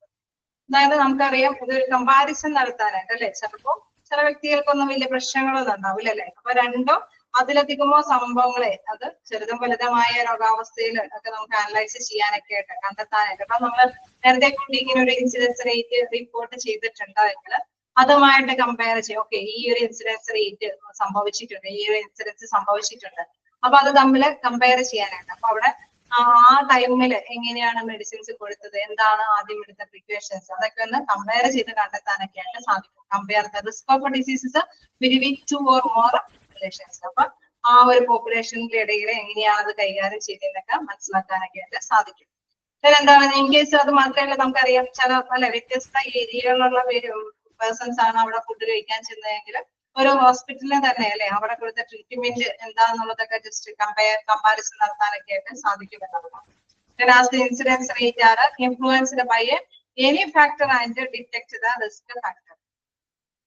അതായത് നമുക്കറിയാം ഇതൊരു കമ്പാരിസൺ നടത്താനായിട്ട് അല്ലെ. ചിലപ്പോ ചില വ്യക്തികൾക്കൊന്നും വലിയ പ്രശ്നങ്ങളൊന്നും ഉണ്ടാവില്ല അല്ലെ. അപ്പൊ 2ഓ അതിലധികമോ സംഭവങ്ങളെ അത് ചെറുതും വലുതുമായ രോഗാവസ്ഥയിൽ ഒക്കെ നമുക്ക് അനലൈസ് ചെയ്യാനൊക്കെ ആയിട്ട് കണ്ടെത്താനായിട്ട്. അപ്പൊ നമ്മൾ നേരത്തെ കൂടി ഇങ്ങനെ ഒരു ഇൻസിഡൻസ് റേറ്റ് റിപ്പോർട്ട് ചെയ്തിട്ടുണ്ടെങ്കിൽ അതുമായിട്ട് കമ്പയർ ചെയ്യും. ഓക്കെ, ഈ ഒരു ഇൻസിഡൻസ് റേറ്റ് സംഭവിച്ചിട്ടുണ്ട്, ഈ ഒരു ഇൻസിഡൻസ് സംഭവിച്ചിട്ടുണ്ട്, അപ്പൊ അത് തമ്മിൽ കമ്പയർ ചെയ്യാനായിട്ട്. അപ്പൊ അവിടെ ആ ടൈമിൽ എങ്ങനെയാണ് മെഡിസിൻസ് കൊടുത്തത്, എന്താണ് ആദ്യം എടുത്ത പ്രിക്കോഷൻസ്, അതൊക്കെ ഒന്ന് കമ്പയർ ചെയ്ത് കണ്ടെത്താനൊക്കെ ആയിട്ട് സാധിക്കും. Compare the risk of diseases between 2 or more populations. അപ്പൊ ആ ഒരു പോപ്പുലേഷന്റെ ഇടയിൽ എങ്ങനെയാണ് അത് കൈകാര്യം ചെയ്തതെന്നൊക്കെ മനസ്സിലാക്കാനൊക്കെ ആയിട്ട് സാധിക്കും. എന്താണ് ഇൻ കേസ് അത് മാത്രമല്ല, നമുക്കറിയാം ചില പല വ്യത്യസ്ത ഏരിയകളിലുള്ള പേഴ്സൺസ് ആണ് അവിടെ ഫുഡ് കഴിക്കാൻ ചെന്നതെങ്കിൽ ഒരു ഹോസ്പിറ്റലിൽ തന്നെ അല്ലെ അവിടെ കൊടുത്ത ട്രീറ്റ്മെന്റ് എന്താണെന്നുള്ളതൊക്കെ ജസ്റ്റ് കമ്പാരിസൺ നടത്താനൊക്കെ ആയിട്ട് സാധിക്കും എന്നുള്ളതാണ്. Incidence rate are influenced by any factor and detect the risk factor.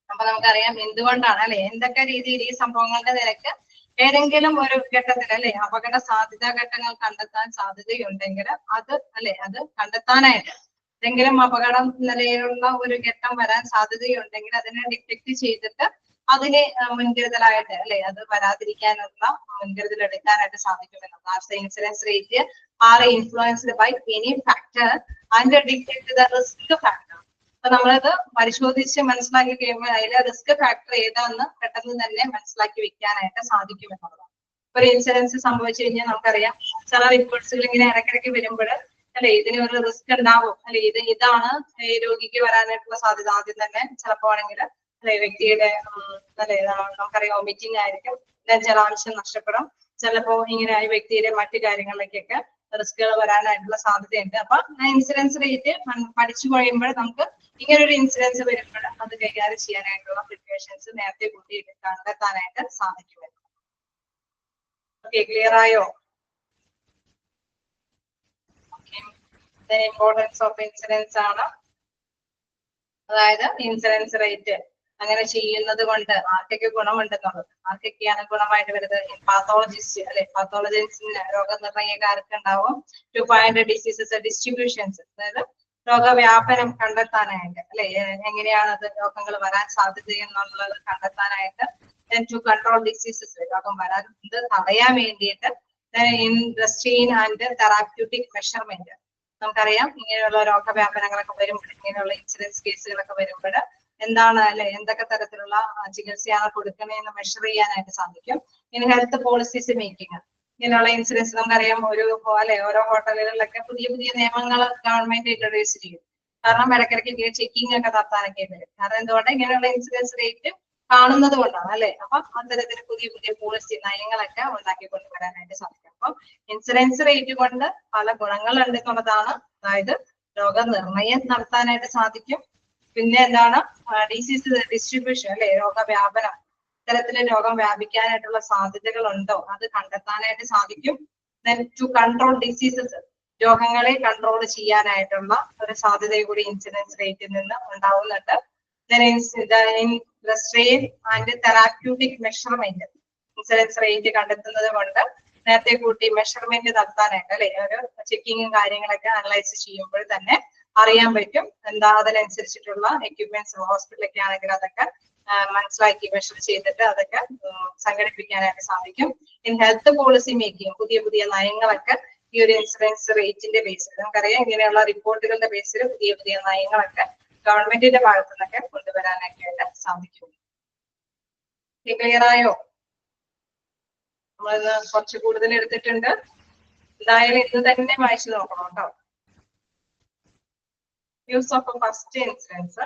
അപ്പൊ നമുക്കറിയാം എന്തുകൊണ്ടാണ് അല്ലെ, എന്തൊക്കെ രീതിയിൽ ഈ സംഭവങ്ങളുടെ നിരക്ക് ഏതെങ്കിലും ഒരു ഘട്ടത്തിൽ അല്ലെ അപകട സാധ്യതാ ഘട്ടങ്ങൾ കണ്ടെത്താൻ സാധ്യതയുണ്ടെങ്കിൽ അത് അല്ലെ അത് കണ്ടെത്താനായിട്ട് എന്തെങ്കിലും അപകടം നിലയിലുള്ള ഒരു ഘട്ടം വരാൻ സാധ്യതയുണ്ടെങ്കിൽ അതിനെ ഡിറ്റക്ട് ചെയ്തിട്ട് അതിനെ മുൻകരുതലായിട്ട് അല്ലെ അത് വരാതിരിക്കാനുള്ള മുൻകരുതൽ എടുക്കാനായിട്ട് സാധിക്കുമെന്നുള്ളത്. Incidence rate are influenced by any factor and detect the risk factor. അപ്പൊ നമ്മളത് പരിശോധിച്ച് മനസ്സിലാക്കി കഴിയുമ്പോൾ അതിലെ റിസ്ക് ഫാക്ടർ ഏതാണെന്ന് പെട്ടെന്ന് തന്നെ മനസ്സിലാക്കി വെക്കാനായിട്ട് സാധിക്കും എന്നുള്ളതാണ്. ഒരു ഇൻസിഡൻസ് സംഭവിച്ചു കഴിഞ്ഞാൽ നമുക്കറിയാം ചില റിപ്പോർട്ട്സുകൾ ഇങ്ങനെ ഇടയ്ക്കിടയ്ക്ക് വരുമ്പോൾ അല്ലെ ഇതിന് ഒരു റിസ്ക് ഉണ്ടാവും അല്ലെ ഇതാണ് രോഗിക്ക് വരാനായിട്ടുള്ള സാധ്യത. ആദ്യം തന്നെ ചിലപ്പോ ആണെങ്കിൽ അല്ലെ വ്യക്തിയുടെ അല്ലെ നമുക്കറിയാം വോമിറ്റിംഗ് ആയിരിക്കും, ജലാംശം നഷ്ടപ്പെടും, ചിലപ്പോ ഇങ്ങനെ വ്യക്തിയുടെ മറ്റു കാര്യങ്ങളിലേക്കൊക്കെ റിസ്കുകൾ വരാനായിട്ടുള്ള സാധ്യതയുണ്ട്. അപ്പൊ ആ ഇൻസിഡൻസ് റേറ്റ് പഠിച്ചു കഴിയുമ്പോൾ നമുക്ക് ഇങ്ങനെ ഒരു ഇൻസിഡൻസ് വരുമ്പോൾ അത് കൈകാര്യം ചെയ്യാനായിട്ടുള്ള പ്രിപ്പറേഷൻസ് നേരത്തെ കൂട്ടി കണ്ടെത്താനായിട്ട് സാധിക്കും. ഓക്കെ, ക്ലിയർ ആയോ? ഇമ്പോർട്ടൻസ് ഓഫ് ഇൻസിഡൻസ് ആണ്, അതായത് ഇൻസിഡൻസ് റേറ്റ് അങ്ങനെ ചെയ്യുന്നത് കൊണ്ട് ആർക്കൊക്കെ ഗുണമുണ്ടെന്നുള്ളത്. ആർക്കൊക്കെയാണ് ഗുണമായിട്ട് വരുന്നത്? പാത്തോളജിസ്റ്റ് അല്ലെ, പാത്തോളജിസ്റ്റിന് രോഗനിർണയക്കാർക്ക് ഉണ്ടാവും. ടു ഫൈൻഡ് ഡിസീസസ് ഡിസ്ട്രിബ്യൂഷൻസ്, അതായത് രോഗവ്യാപനം കണ്ടെത്താനായിട്ട് അല്ലെ എങ്ങനെയാണ് അത് രോഗങ്ങൾ വരാൻ സാധ്യതയെന്നുള്ളത് കണ്ടെത്താനായിട്ട്. ടു കൺട്രോൾ ഡിസീസസ്, രോഗം വരാതെ തടയാൻ വേണ്ടിയിട്ട്. In restrain and therapeutic measurement, നമുക്കറിയാം ഇങ്ങനെയുള്ള രോഗവ്യാപനങ്ങളൊക്കെ വരുമ്പോൾ ഇങ്ങനെയുള്ള ഇൻസിഡൻസ് കേസുകളൊക്കെ വരുമ്പോൾ എന്താണ് അല്ലെ എന്തൊക്കെ തരത്തിലുള്ള ചികിത്സയാണ് കൊടുക്കണേന്ന് മെഷർ ചെയ്യാനായിട്ട് സാധിക്കും. ഇനി ഹെൽത്ത് പോളിസീസ് മേക്കിംഗ്, ഇങ്ങനെയുള്ള ഇൻസിഡൻസ് നമുക്കറിയാം ഒരു അല്ലെ ഓരോ ഹോട്ടലുകളിലൊക്കെ പുതിയ പുതിയ നിയമങ്ങൾ ഗവൺമെന്റ് ഇൻട്രൊഡ്യൂസ് ചെയ്യും. കാരണം ഇടയ്ക്കിടയ്ക്ക് ചെക്കിംഗ് ഒക്കെ നടത്താനൊക്കെ വരും. കാരണം എന്തുകൊണ്ട് ഇങ്ങനെയുള്ള ഇൻസിഡൻസ് റേറ്റ് കാണുന്നത് കൊണ്ടാണ് അല്ലെ. അപ്പൊ അത്തരത്തിൽ പുതിയ പുതിയ പോളിസി നയങ്ങളൊക്കെ ഉണ്ടാക്കി കൊണ്ടുവരാനായിട്ട് സാധിക്കും. അപ്പം ഇൻസിഡൻസ് റേറ്റ് കൊണ്ട് പല ഗുണങ്ങളുണ്ട് എന്നുള്ളതാണ്. അതായത് രോഗനിർണയം നടത്താനായിട്ട് സാധിക്കും. പിന്നെ എന്താണ് ഡിസീസ് ഡിസ്ട്രിബ്യൂഷൻ അല്ലെ, രോഗവ്യാപനം, ഇത്തരത്തില് രോഗം വ്യാപിക്കാനായിട്ടുള്ള സാധ്യതകൾ ഉണ്ടോ അത് കണ്ടെത്താനായിട്ട് സാധിക്കും. ദെൻ ടു കൺട്രോൾ ഡിസീസസ്, രോഗങ്ങളെ കൺട്രോൾ ചെയ്യാനായിട്ടുള്ള ഒരു സാധ്യത കൂടി ഇൻസിഡൻസ് റേറ്റിൽ നിന്ന് ഉണ്ടാവുന്നുണ്ട്. Restrain and therapeutic measurement, incidence rate കണ്ടെത്തുന്നത് കൊണ്ട് നേരത്തെ കൂട്ടി മെഷർമെന്റ് നടത്താനായിട്ട് അല്ലെ ഒരു ചെക്കിങ്ങും കാര്യങ്ങളൊക്കെ അനലൈസ് ചെയ്യുമ്പോൾ തന്നെ അറിയാൻ പറ്റും എന്താ അതിനനുസരിച്ചിട്ടുള്ള എക്യുപ്മെന്റ്സ് ഹോസ്പിറ്റലൊക്കെ ആണെങ്കിൽ അതൊക്കെ മനസ്സിലാക്കി മെഷർ ചെയ്തിട്ട് അതൊക്കെ സംഘടിപ്പിക്കാനായിട്ട് സാധിക്കും. ഇൻ ഹെൽത്ത് പോളിസി മേക്കിംഗ്, പുതിയ പുതിയ നയങ്ങളൊക്കെ ഈ ഒരു ഇൻഷുറൻസ് റേറ്റിന്റെ ബേസിൽ നമുക്കറിയാം ഇങ്ങനെയുള്ള റിപ്പോർട്ടുകളുടെ ബേസിൽ പുതിയ പുതിയ നയങ്ങളൊക്കെ ഗവൺമെന്റിന്റെ ഭാഗത്തു നിന്നൊക്കെ കൊണ്ടുവരാനൊക്കെ ആയിട്ട് സാധിക്കും. ക്ലിയർ ആയോ? നമ്മളിന്ന് കുറച്ച് കൂടുതൽ എടുത്തിട്ടുണ്ട്. എന്തായാലും ഇത് തന്നെ വായിച്ചു നോക്കണം കേട്ടോ. Use of first incidence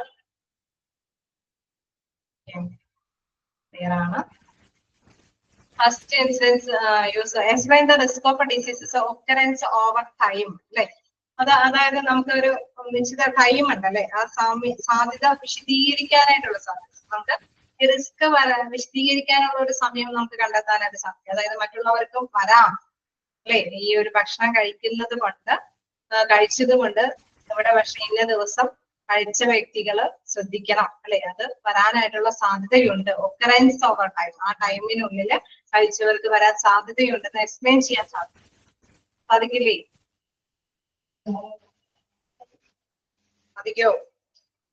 clear ആണ്. First incidence use explain the risk of diseases occurrence over time അല്ലെ. അതായത് നമുക്ക് ഒരു നിശ്ചിത ടൈം ഉണ്ട് അല്ലെ, ആ സാധ്യത വിശദീകരിക്കാനായിട്ടുള്ള സാധ്യത നമുക്ക് റിസ്ക് വിശദീകരിക്കാനുള്ള ഒരു സമയം നമുക്ക് കണ്ടെത്താനായിട്ട് സാധിക്കും. അതായത് മറ്റുള്ളവർക്കും വരാം അല്ലെ, ഈ ഒരു ഭക്ഷണം കഴിക്കുന്നത് കൊണ്ട് കഴിച്ചത് കൊണ്ട് നമ്മുടെ ഭക്ഷണം ഇന്ന ദിവസം കഴിച്ച വ്യക്തികള് ശ്രദ്ധിക്കണം അല്ലെ, അത് വരാനായിട്ടുള്ള സാധ്യതയുണ്ട്. ഒക്കറൻസ് ഓവർ ടൈം, ആ ടൈമിനുള്ളിൽ കഴിച്ചവർക്ക് വരാൻ സാധ്യതയുണ്ടെന്ന് എക്സ്പ്ലെയിൻ ചെയ്യാൻ സാധിക്കില്ലേ? സാധിക്കോ?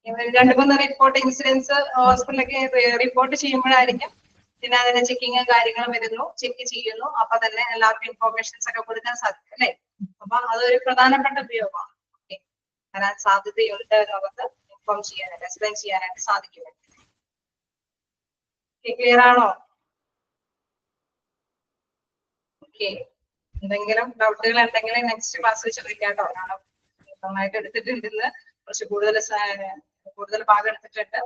2-3 റിപ്പോർട്ട് ഇൻസിഡൻസ് ഹോസ്പിറ്റലിലേക്ക് റിപ്പോർട്ട് ചെയ്യുമ്പോഴായിരിക്കും പിന്നെ അതിന്റെ ചെക്കിങ്ങും കാര്യങ്ങളും വരുന്നു, ചെക്ക് ചെയ്യുന്നു, അപ്പൊ തന്നെ എല്ലാവർക്കും ഇൻഫോർമേഷൻസ് ഒക്കെ കൊടുക്കാൻ സാധിക്കും അല്ലെ. അപ്പൊ അതൊരു പ്രധാനപ്പെട്ട ഉപയോഗമാണ്. വരാൻ സാധ്യതയുണ്ട് എന്നുള്ളത് ഇൻഫോം ചെയ്യാനായിട്ട് എക്സ്പ്ലെയിൻ ചെയ്യാനായിട്ട് സാധിക്കും. ക്ലിയർ ആണോ? ഓക്കെ. എന്തെങ്കിലും ഡൗട്ടുകൾ ഉണ്ടെങ്കിൽ നെക്സ്റ്റ് ക്ലാസ്സിൽ ചോദിക്കാം കേട്ടോ. നന്നായിട്ട് എടുത്തിട്ടുണ്ടെന്ന് കുറച്ച് കൂടുതൽ ഭാഗം എടുത്തിട്ടുണ്ട്.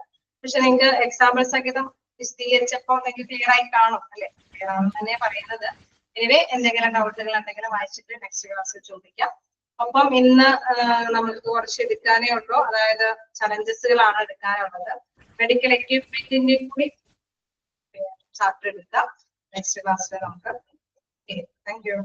പക്ഷെ നിങ്ങൾക്ക് എക്സാമ്പിൾ സഹിതം വിശദീകരിച്ചപ്പോൾ നിങ്ങൾക്ക് ക്ലിയർ ആയി കാണും അല്ലെ? ക്ലിയർ ആണെന്ന് തന്നെ പറയുന്നത്. എനിവേ എന്തെങ്കിലും ഡൗട്ടുകൾ ഉണ്ടെങ്കിൽ വായിച്ചിട്ട് നെക്സ്റ്റ് ക്ലാസ്സിൽ ചോദിക്കാം. അപ്പം ഇന്ന് നമുക്ക് കുറച്ച് എടുക്കാനേ ഉള്ളൂ. അതായത് ചലഞ്ചസുകളാണ് എടുക്കാനുള്ളത്. മെഡിക്കൽ എക്യുപ്മെന്റിന്റെ കൂടി ചാപ്റ്റർ എടുക്കാം. നെക്സ്റ്റ് ക്ലാസ്സിൽ നമുക്ക്. Thank you.